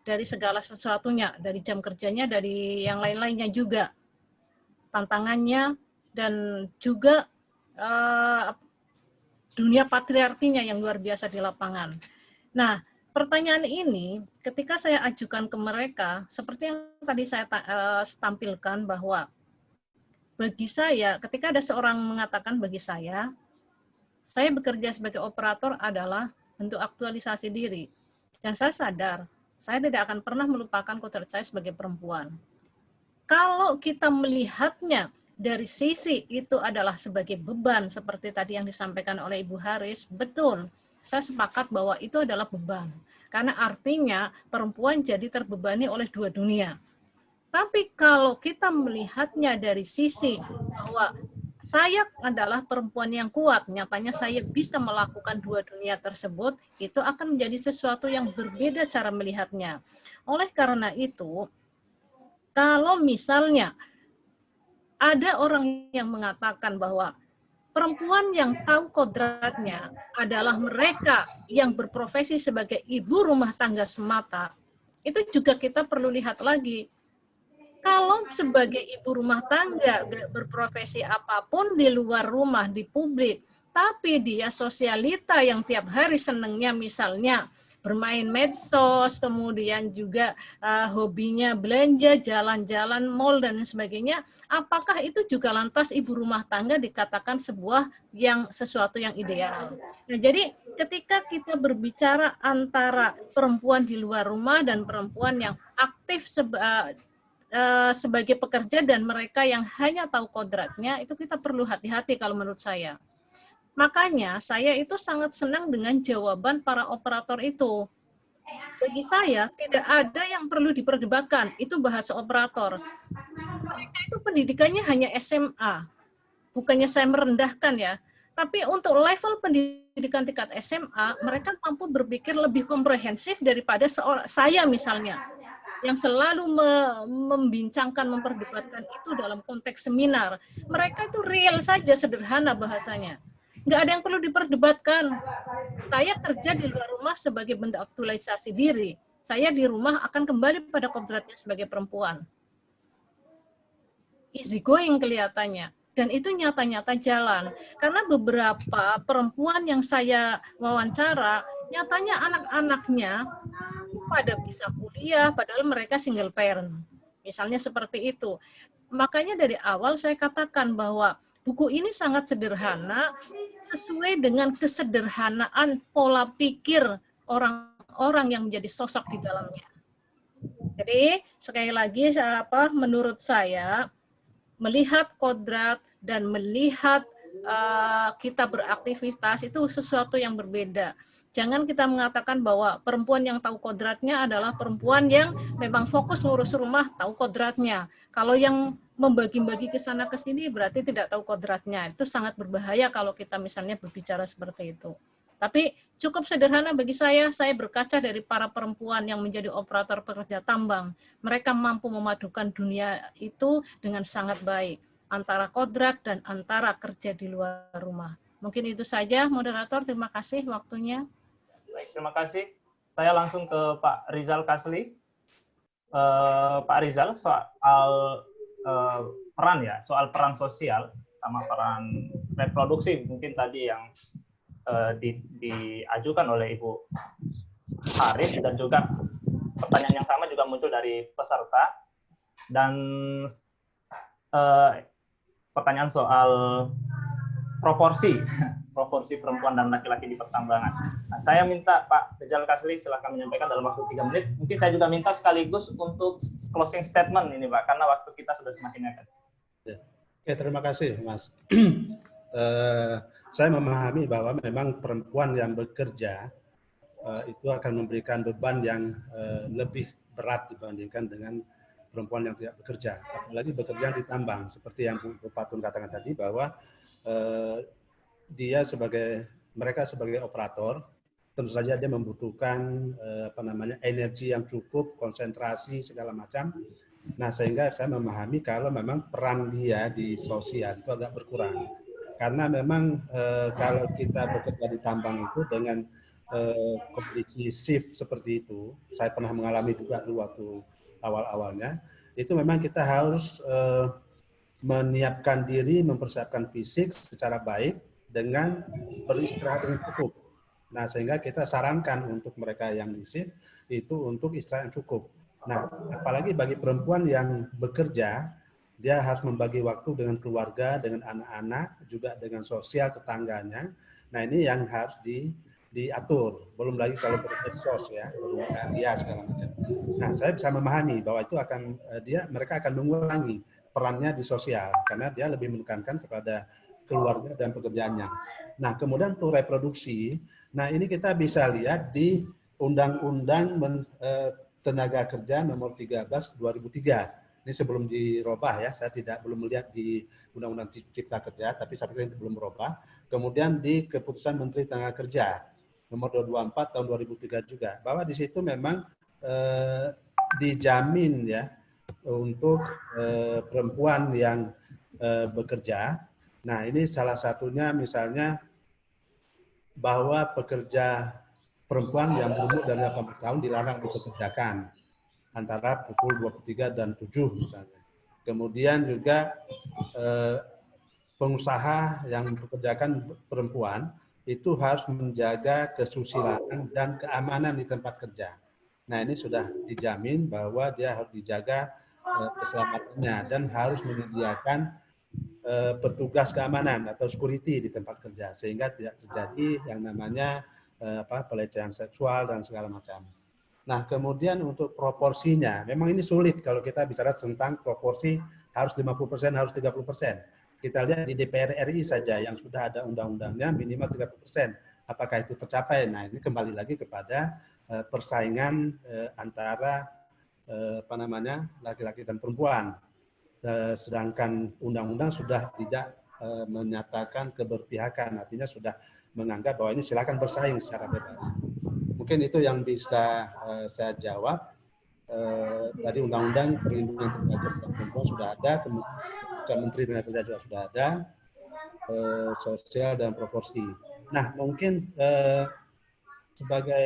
dari segala sesuatunya, dari jam kerjanya, dari yang lain-lainnya juga. Tantangannya, dan juga dunia patriarkinya yang luar biasa di lapangan. Nah, pertanyaan ini ketika saya ajukan ke mereka, seperti yang tadi saya tampilkan bahwa bagi saya, ketika ada seorang mengatakan bagi saya bekerja sebagai operator adalah bentuk aktualisasi diri. Dan saya sadar, saya tidak akan pernah melupakan kodrat saya sebagai perempuan. Kalau kita melihatnya dari sisi itu adalah sebagai beban, seperti tadi yang disampaikan oleh Ibu Haris, betul, saya sepakat bahwa itu adalah beban. Karena artinya perempuan jadi terbebani oleh dua dunia. Tapi kalau kita melihatnya dari sisi bahwa saya adalah perempuan yang kuat, nyatanya saya bisa melakukan dua dunia tersebut, itu akan menjadi sesuatu yang berbeda cara melihatnya. Oleh karena itu, kalau misalnya ada orang yang mengatakan bahwa perempuan yang tahu kodratnya adalah mereka yang berprofesi sebagai ibu rumah tangga semata, itu juga kita perlu lihat lagi. Kalau sebagai ibu rumah tangga berprofesi apapun di luar rumah, di publik, tapi dia sosialita yang tiap hari senengnya misalnya bermain medsos, kemudian juga hobinya belanja, jalan-jalan, mall, dan sebagainya, apakah itu juga lantas ibu rumah tangga dikatakan sesuatu yang ideal? Nah, jadi ketika kita berbicara antara perempuan di luar rumah dan perempuan yang aktif sebagai pekerja dan mereka yang hanya tahu kodratnya, itu kita perlu hati-hati kalau menurut saya. Makanya saya itu sangat senang dengan jawaban para operator itu. Bagi saya tidak ada yang perlu diperdebatkan, itu bahasa operator. Mereka itu pendidikannya hanya SMA. Bukannya saya merendahkan ya, tapi untuk level pendidikan tingkat SMA, mereka mampu berpikir lebih komprehensif daripada saya misalnya, yang selalu membincangkan, memperdebatkan itu dalam konteks seminar. Mereka itu real saja, sederhana bahasanya. Nggak ada yang perlu diperdebatkan. Saya kerja di luar rumah sebagai bentuk aktualisasi diri. Saya di rumah akan kembali pada kodratnya sebagai perempuan. Easy going kelihatannya. Dan itu nyata-nyata jalan. Karena beberapa perempuan yang saya wawancara, nyatanya anak-anaknya pada bisa kuliah, padahal mereka single parent. Misalnya seperti itu. Makanya dari awal saya katakan bahwa buku ini sangat sederhana, sesuai dengan kesederhanaan pola pikir orang-orang yang menjadi sosok di dalamnya. Jadi sekali lagi menurut saya melihat kodrat dan melihat kita beraktivitas itu sesuatu yang berbeda. Jangan kita mengatakan bahwa perempuan yang tahu kodratnya adalah perempuan yang memang fokus ngurus rumah, tahu kodratnya. Kalau yang membagi-bagi ke sana ke sini berarti tidak tahu kodratnya. Itu sangat berbahaya kalau kita misalnya berbicara seperti itu. Tapi cukup sederhana bagi saya berkaca dari para perempuan yang menjadi operator pekerja tambang. Mereka mampu memadukan dunia itu dengan sangat baik, antara kodrat dan antara kerja di luar rumah. Mungkin itu saja, moderator. Terima kasih waktunya. Baik, terima kasih. Saya langsung ke Pak Rizal Kasli. Pak Rizal, soal peran ya, soal peran sosial sama peran reproduksi mungkin tadi yang diajukan oleh Ibu Haris, dan juga pertanyaan yang sama juga muncul dari peserta, dan pertanyaan soal proporsi perempuan dan laki-laki di pertambangan. Nah, saya minta Pak Rizal Kasli silakan menyampaikan dalam waktu 3 menit. Mungkin saya juga minta sekaligus untuk closing statement ini Pak, karena waktu kita sudah semakin mepet. Oke, terima kasih Mas. Saya memahami bahwa memang perempuan yang bekerja itu akan memberikan beban yang lebih berat dibandingkan dengan perempuan yang tidak bekerja. Apalagi bekerja di tambang, seperti yang Bu Patun katakan tadi, bahwa mereka sebagai operator tentu saja dia membutuhkan energi yang cukup, konsentrasi segala macam. Nah, sehingga saya memahami kalau memang peran dia di sosial itu agak berkurang. Karena memang kalau kita bekerja di tambang itu dengan kondisi shift seperti itu, saya pernah mengalami juga dulu waktu awal-awalnya, itu memang kita harus menyiapkan diri, mempersiapkan fisik secara baik dengan beristirahat dengan cukup. Nah, sehingga kita sarankan untuk mereka yang di shift itu untuk istirahat yang cukup. Nah, apalagi bagi perempuan yang bekerja, dia harus membagi waktu dengan keluarga, dengan anak-anak, juga dengan sosial tetangganya. Nah, ini yang harus diatur. Belum lagi kalau bermesos ya, berkarya segala macam. Nah, saya bisa memahami bahwa itu akan mereka akan mengurangi perannya di sosial karena dia lebih menekankan kepada keluarga dan pekerjaannya. Nah, kemudian untuk reproduksi, nah ini kita bisa lihat di Undang-Undang Tenaga Kerja Nomor 13 2003. Ini sebelum dirubah ya, saya belum melihat di Undang-Undang Cipta Kerja, tapi saya pikir itu belum berubah. Kemudian di Keputusan Menteri Tenaga Kerja Nomor 224 tahun 2003 juga, bahwa di situ memang dijamin ya untuk perempuan yang bekerja. Nah, ini salah satunya misalnya bahwa pekerja perempuan yang berumur dari 18 tahun dilarang dipekerjakan antara pukul 23 dan 7 misalnya. Kemudian juga pengusaha yang mempekerjakan perempuan itu harus menjaga kesusilaan dan keamanan di tempat kerja. Nah, ini sudah dijamin bahwa dia harus dijaga keselamatannya dan harus menyediakan petugas keamanan atau security di tempat kerja sehingga tidak terjadi yang namanya pelecehan seksual dan segala macam. Nah, kemudian untuk proporsinya, memang ini sulit kalau kita bicara tentang proporsi harus 50%, harus 30%. Kita lihat di DPR RI saja yang sudah ada undang-undangnya minimal 30%. Apakah itu tercapai? Nah, ini kembali lagi kepada persaingan antara laki-laki dan perempuan. Sedangkan undang-undang sudah tidak menyatakan keberpihakan, artinya sudah menganggap bahwa ini silakan bersaing secara bebas. Mungkin itu yang bisa saya jawab. Tadi undang-undang perlindungan tenaga kerja perempuan sudah ada, kemudian Menteri Tenaga Kerja juga sudah ada, sosial dan proporsi. Nah, mungkin sebagai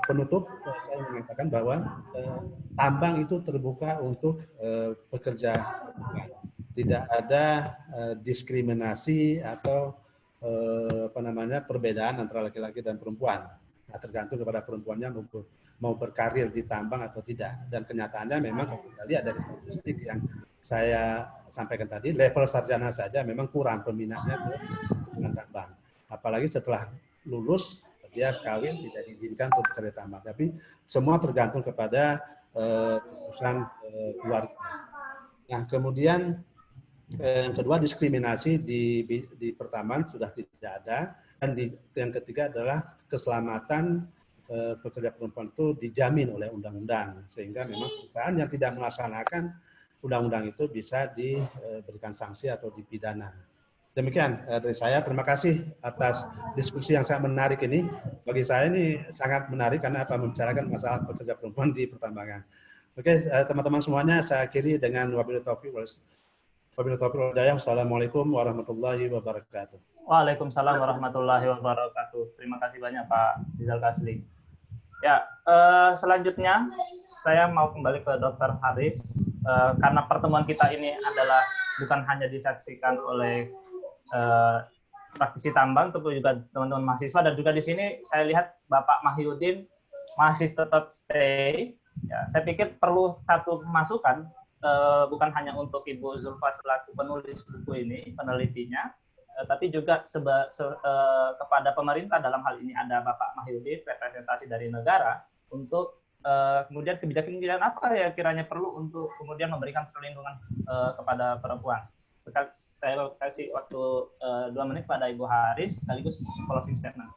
penutup saya mengatakan bahwa tambang itu terbuka untuk pekerja. Tidak ada diskriminasi atau perbedaan antara laki-laki dan perempuan. Nah, tergantung kepada perempuannya mau berkarir di tambang atau tidak. Dan kenyataannya memang kalau kita lihat dari statistik yang saya sampaikan tadi, level sarjana saja memang kurang peminatnya dengan tambang. Apalagi setelah lulus dia kawin tidak diizinkan untuk bekerja tambang. Tapi semua tergantung kepada urusan keluarga. Nah, kemudian Yang kedua, diskriminasi di pertambangan sudah tidak ada, dan yang ketiga adalah keselamatan pekerja perempuan itu dijamin oleh undang-undang, sehingga memang perusahaan yang tidak melaksanakan undang-undang itu bisa diberikan sanksi atau dipidana. Demikian dari saya. Terima kasih atas diskusi yang sangat menarik ini. Bagi saya ini sangat menarik karena membicarakan masalah pekerja perempuan di pertambangan. Oke, teman-teman semuanya, saya akhiri dengan wabillahi taufiq wal hidayah. Assalamualaikum warahmatullahi wabarakatuh. Waalaikumsalam warahmatullahi wabarakatuh. Terima kasih banyak Pak Rizal Kasli. Ya, selanjutnya saya mau kembali ke Dr. Haris, karena pertemuan kita ini adalah bukan hanya disaksikan oleh praktisi tambang, tentu juga teman-teman mahasiswa, dan juga di sini saya lihat Bapak Mahyudin masih tetap stay. Ya, saya pikir perlu satu masukan, bukan hanya untuk Ibu Zulfa selaku penulis buku ini, penelitinya, tapi juga kepada pemerintah. Dalam hal ini ada Bapak Mahyudin, representasi dari negara, untuk kemudian kebijakan-kebijakan apa ya kiranya perlu untuk kemudian memberikan perlindungan kepada perempuan. Saya kasih waktu 2 menit pada Ibu Haris, sekaligus closing statement.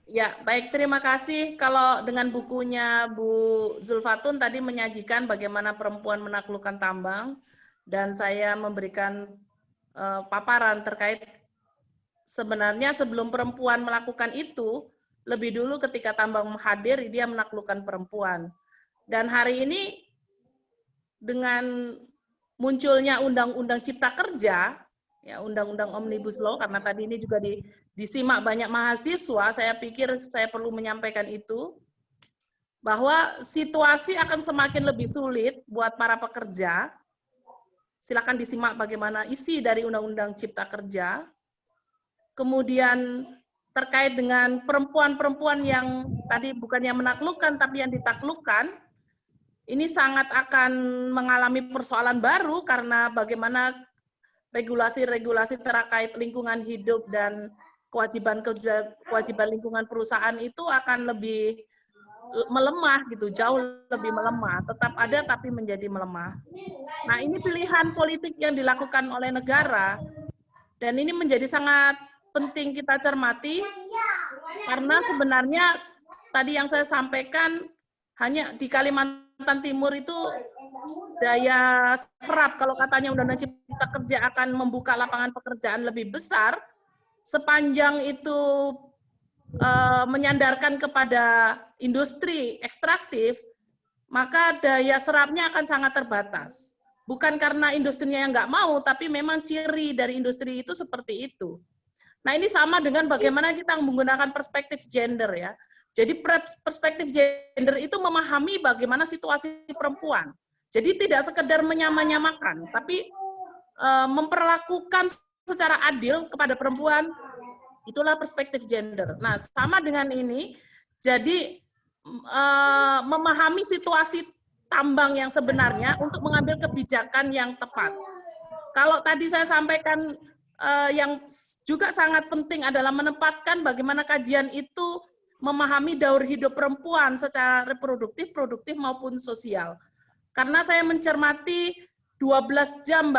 Ya, baik, terima kasih. Kalau dengan bukunya Bu Zulfatun tadi menyajikan bagaimana perempuan menaklukkan tambang, dan saya memberikan paparan terkait sebenarnya sebelum perempuan melakukan itu, lebih dulu ketika tambang hadir, dia menaklukkan perempuan. Dan hari ini dengan munculnya Undang-Undang Cipta Kerja, ya Undang-Undang Omnibus Law, karena tadi ini juga disimak banyak mahasiswa, saya pikir saya perlu menyampaikan itu, bahwa situasi akan semakin lebih sulit buat para pekerja. Silakan disimak bagaimana isi dari Undang-Undang Cipta Kerja. Kemudian terkait dengan perempuan-perempuan yang tadi bukan yang menaklukkan, tapi yang ditaklukkan, ini sangat akan mengalami persoalan baru karena bagaimana regulasi-regulasi terkait lingkungan hidup dan kewajiban lingkungan perusahaan itu akan lebih melemah gitu, jauh lebih melemah. Tetap ada tapi menjadi melemah. Nah, ini pilihan politik yang dilakukan oleh negara, dan ini menjadi sangat penting kita cermati, karena sebenarnya tadi yang saya sampaikan, hanya di Kalimantan Timur itu daya serap, kalau katanya Undang-Undang Cipta Kerja akan membuka lapangan pekerjaan lebih besar, sepanjang itu menyandarkan kepada industri ekstraktif, maka daya serapnya akan sangat terbatas. Bukan karena industrinya yang nggak mau, tapi memang ciri dari industri itu seperti itu. Nah, ini sama dengan bagaimana kita menggunakan perspektif gender ya. Jadi perspektif gender itu memahami bagaimana situasi perempuan. Jadi tidak sekedar menyamakan, tapi memperlakukan secara adil kepada perempuan. Itulah perspektif gender. Nah, sama dengan ini, jadi memahami situasi tambang yang sebenarnya untuk mengambil kebijakan yang tepat. Kalau tadi saya sampaikan yang juga sangat penting adalah menempatkan bagaimana kajian itu memahami daur hidup perempuan secara reproduktif, produktif maupun sosial. Karena saya mencermati 12 jam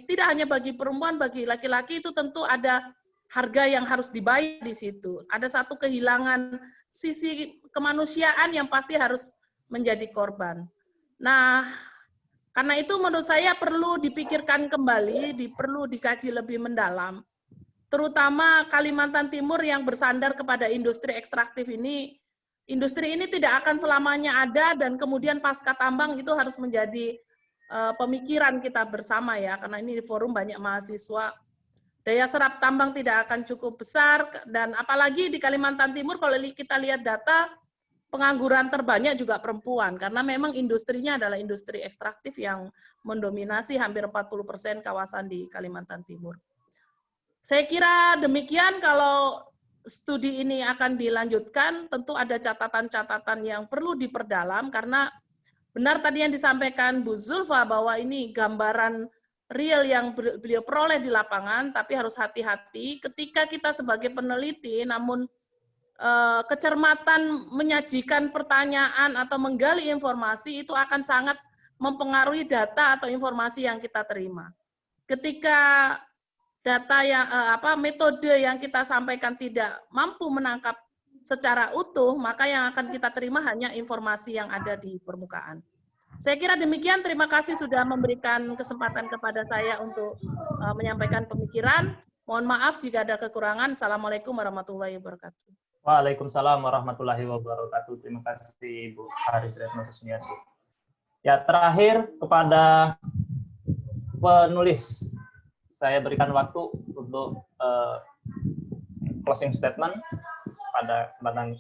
tidak hanya bagi perempuan, bagi laki-laki itu tentu ada harga yang harus dibayar di situ. Ada satu kehilangan sisi kemanusiaan yang pasti harus menjadi korban. Nah, karena itu menurut saya perlu dipikirkan kembali, perlu dikaji lebih mendalam. Terutama Kalimantan Timur yang bersandar kepada industri ekstraktif ini, industri ini tidak akan selamanya ada, dan kemudian pasca tambang itu harus menjadi pemikiran kita bersama ya, karena ini di forum banyak mahasiswa. Daya serap tambang tidak akan cukup besar, dan apalagi di Kalimantan Timur kalau kita lihat data, pengangguran terbanyak juga perempuan, karena memang industrinya adalah industri ekstraktif yang mendominasi hampir 40% kawasan di Kalimantan Timur. Saya kira demikian. Kalau studi ini akan dilanjutkan, tentu ada catatan-catatan yang perlu diperdalam, karena benar tadi yang disampaikan Bu Zulfa bahwa ini gambaran real yang beliau peroleh di lapangan, tapi harus hati-hati ketika kita sebagai peneliti, namun kecermatan menyajikan pertanyaan atau menggali informasi itu akan sangat mempengaruhi data atau informasi yang kita terima. ketika data yang metode yang kita sampaikan tidak mampu menangkap secara utuh, maka yang akan kita terima hanya informasi yang ada di permukaan. Saya kira demikian, terima kasih sudah memberikan kesempatan kepada saya untuk menyampaikan pemikiran. Mohon maaf jika ada kekurangan. Assalamualaikum warahmatullahi wabarakatuh. Waalaikumsalam warahmatullahi wabarakatuh. Terima kasih Bu Haris Retno Susmiati. Ya, terakhir kepada penulis, saya berikan waktu untuk closing statement pada kesempatan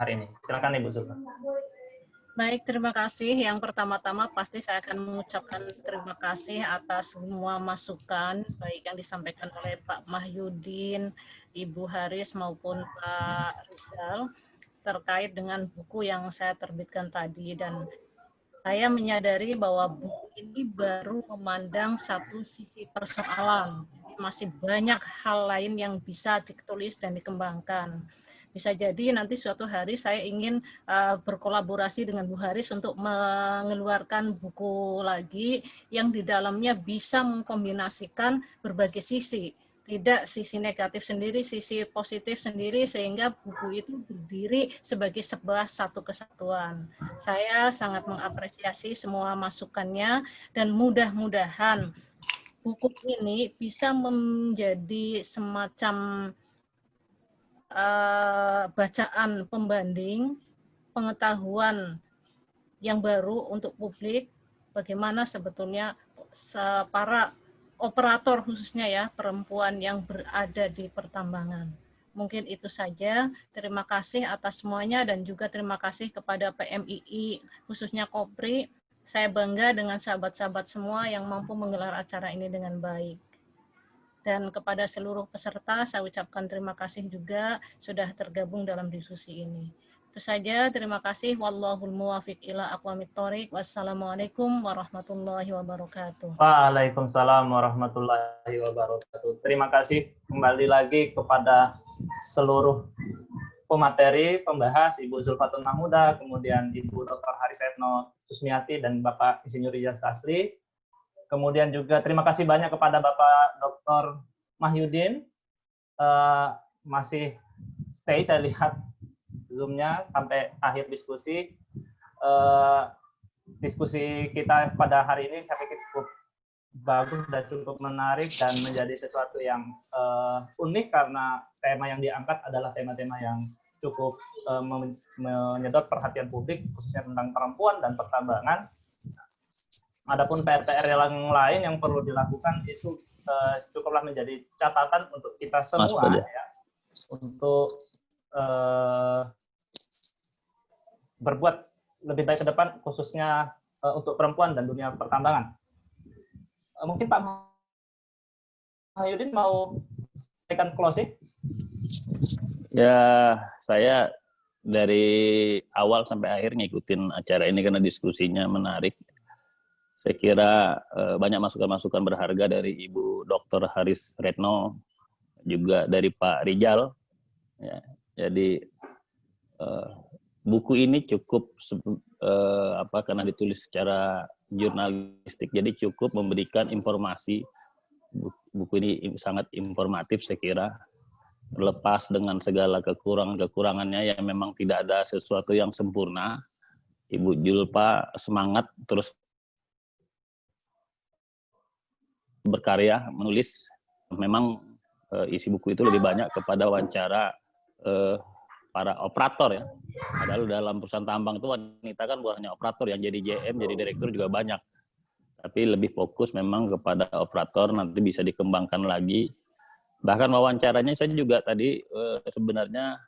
hari ini. Silakan Ibu Zulfa. Baik, terima kasih. Yang pertama-tama pasti saya akan mengucapkan terima kasih atas semua masukan, baik yang disampaikan oleh Pak Mahyudin, Ibu Haris maupun Pak Rizal, terkait dengan buku yang saya terbitkan tadi. Dan saya menyadari bahwa buku ini baru memandang satu sisi persoalan. Masih banyak hal lain yang bisa ditulis dan dikembangkan. Bisa jadi nanti suatu hari saya ingin berkolaborasi dengan Bu Haris untuk mengeluarkan buku lagi yang di dalamnya bisa mengkombinasikan berbagai sisi. Tidak sisi negatif sendiri, sisi positif sendiri, sehingga buku itu berdiri sebagai sebuah satu kesatuan. Saya sangat mengapresiasi semua masukannya dan mudah-mudahan buku ini bisa menjadi semacam bacaan pembanding, pengetahuan yang baru untuk publik, bagaimana sebetulnya para operator khususnya ya, perempuan yang berada di pertambangan. Mungkin itu saja. Terima kasih atas semuanya dan juga terima kasih kepada PMII, khususnya Kopri. Saya bangga dengan sahabat-sahabat semua yang mampu menggelar acara ini dengan baik. Dan kepada seluruh peserta, saya ucapkan terima kasih juga sudah tergabung dalam diskusi ini. Itu saja, terima kasih. Wallahul muwafiq ila aqwamit thoriq. Wassalamualaikum warahmatullahi wabarakatuh. Waalaikumsalam warahmatullahi wabarakatuh. Terima kasih kembali lagi kepada seluruh pemateri, pembahas, Ibu Zulfatun Mahmuda, kemudian Ibu Dr. Haris Retno Susmiati, dan Bapak Insinyur Rizal Kasli. Kemudian juga terima kasih banyak kepada Bapak Dr. Mahyudin, masih stay, saya lihat Zoom-nya sampai akhir diskusi. Diskusi kita pada hari ini saya pikir cukup bagus dan cukup menarik dan menjadi sesuatu yang unik karena tema yang diangkat adalah tema-tema yang cukup menyedot perhatian publik, khususnya tentang perempuan dan pertambangan. Adapun PR-PR yang lain yang perlu dilakukan itu cukuplah menjadi catatan untuk kita semua, ya, untuk berbuat lebih baik ke depan, khususnya untuk perempuan dan dunia pertambangan. Mungkin Pak Mahyudin mau berikan closing? Ya, saya dari awal sampai akhir ngikutin acara ini karena diskusinya menarik. Saya kira banyak masukan-masukan berharga dari Ibu Dr. Haris Retno, juga dari Pak Rizal. Ya, jadi buku ini cukup karena ditulis secara jurnalistik, jadi cukup memberikan informasi. Buku ini sangat informatif saya kira, lepas dengan segala kekurangannya yang memang tidak ada sesuatu yang sempurna. Ibu Julpa semangat terus berkarya, menulis. Memang isi buku itu lebih banyak kepada wawancara para operator ya. Padahal dalam perusahaan tambang itu wanita kan bukan hanya operator, yang jadi JM, jadi direktur juga banyak. Tapi lebih fokus memang kepada operator, nanti bisa dikembangkan lagi. Bahkan wawancaranya saya juga tadi sebenarnya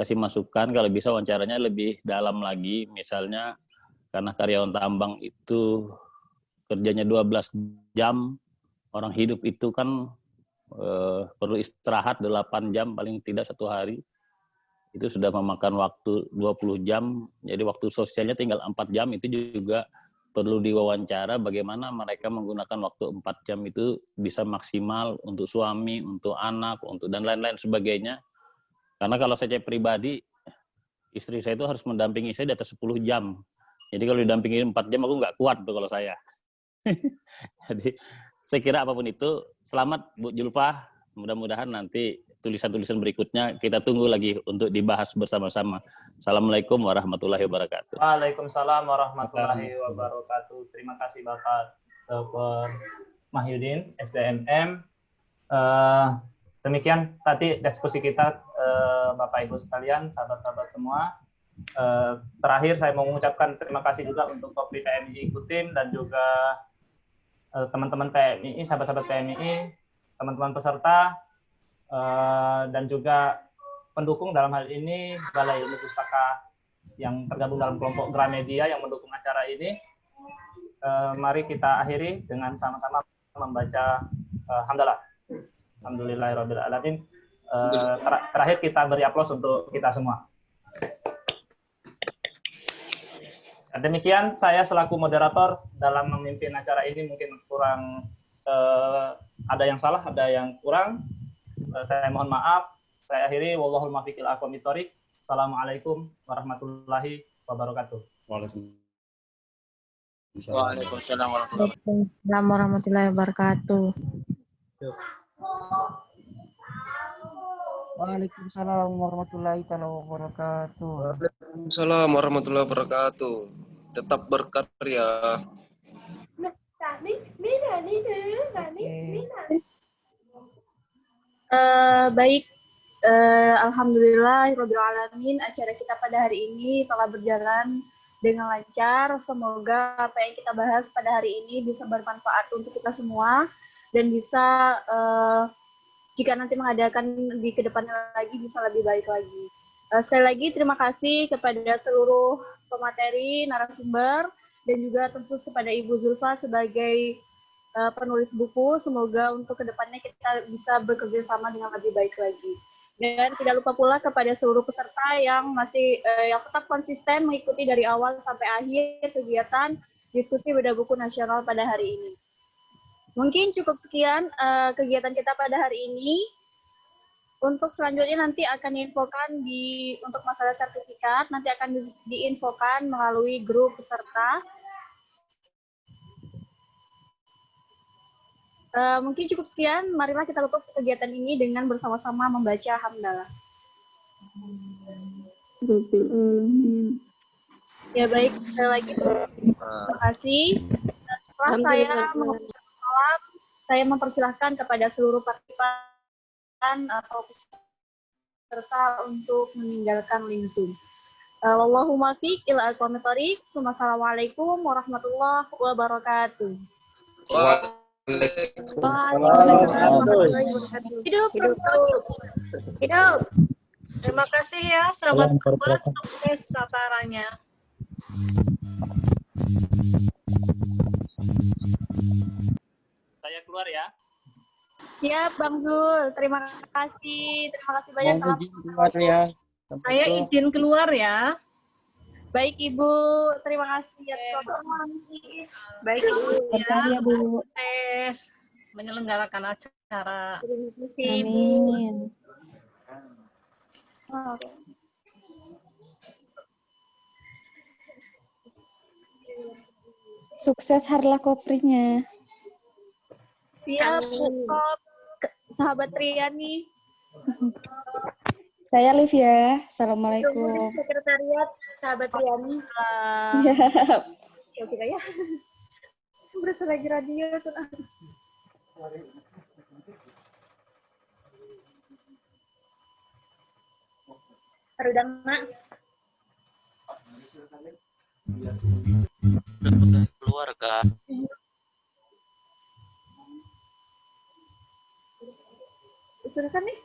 kasih masukan kalau bisa wawancaranya lebih dalam lagi. Misalnya karena karyawan tambang itu kerjanya 12 jam, orang hidup itu kan perlu istirahat 8 jam paling tidak satu hari. Itu sudah memakan waktu 20 jam, jadi waktu sosialnya tinggal 4 jam, itu juga perlu diwawancara bagaimana mereka menggunakan waktu 4 jam itu bisa maksimal untuk suami, untuk anak, untuk dan lain-lain sebagainya. Karena kalau saya pribadi, istri saya itu harus mendampingi saya di atas 10 jam. Jadi kalau didampingi 4 jam aku nggak kuat tuh kalau saya. Jadi saya kira apapun itu, selamat Bu Julfa. Mudah-mudahan nanti tulisan-tulisan berikutnya kita tunggu lagi untuk dibahas bersama-sama. Assalamualaikum warahmatullahi wabarakatuh. Waalaikumsalam warahmatullahi wabarakatuh. Terima kasih Bapak Dr. Mahyudin, SDMM. Demikian tadi diskusi kita, Bapak Ibu sekalian, sahabat-sahabat semua. Terakhir saya mau mengucapkan terima kasih juga untuk Kopri PMI Ikutin dan juga teman-teman PMI, sahabat-sahabat PMI, teman-teman peserta, dan juga pendukung dalam hal ini Balai Ilmu Pustaka yang tergabung dalam kelompok Gramedia yang mendukung acara ini. Mari kita akhiri dengan sama-sama membaca hamdalah. Alhamdulillahirabbil alamin. Terakhir kita beri aplaus untuk kita semua. Demikian saya selaku moderator dalam memimpin acara ini mungkin kurang ada yang salah, ada yang kurang. Saya mohon maaf. Saya akhiri. Wallahul muwaffiq ila aqwamit thoriq. Assalamualaikum warahmatullahi wabarakatuh. Waalaikumsalam warahmatullahi wabarakatuh. Waalaikumsalam warahmatullahi wabarakatuh. Waalaikumsalam warahmatullahi wabarakatuh. Tetap berkarya. Baik, alhamdulillahirabbil alamin, acara kita pada hari ini telah berjalan dengan lancar. Semoga apa yang kita bahas pada hari ini bisa bermanfaat untuk kita semua dan bisa jika nanti mengadakan di kedepannya lagi bisa lebih baik lagi. Sekali lagi terima kasih kepada seluruh pemateri, narasumber, dan juga tentu kepada Ibu Zulfa sebagai penulis buku. Semoga untuk kedepannya kita bisa bekerja sama dengan lebih baik lagi. Dan tidak lupa pula kepada seluruh peserta yang masih yang tetap konsisten mengikuti dari awal sampai akhir kegiatan diskusi bedah buku nasional pada hari ini. Mungkin cukup sekian kegiatan kita pada hari ini. Untuk selanjutnya nanti akan diinfokan untuk masalah sertifikat, nanti akan diinfokan melalui grup peserta. Mungkin cukup sekian, marilah kita tutup kegiatan ini dengan bersama-sama membaca hamdalah. Ya baik, sekali lagi terima kasih. Setelah saya mengucapkan salam, saya mempersilahkan kepada seluruh partisipan atau peserta untuk meninggalkan link Zoom. Wallahul muwaffiq ila aqwamit thoriq. Wassalamualaikum warahmatullahi wabarakatuh. Hidup. Terima kasih ya, selamat buat sukses acaranya. Saya keluar ya. Siap, Bang Zul. Terima kasih banyak telah. Saya izin keluar ya. Baik Ibu, terima kasih atas Baik Ibu ya. Bu. Tes menyelenggarakan acara. Terima kasih Ibu. Sukses Harlah Koprinya. Siap, sahabat Triani. Saya Livia. Assalamualaikum. Sekretariat sahabat Triani. Oke ya. Berasa lagi radio tuh. Redang Mak. Keluarga. Sudah kan nih?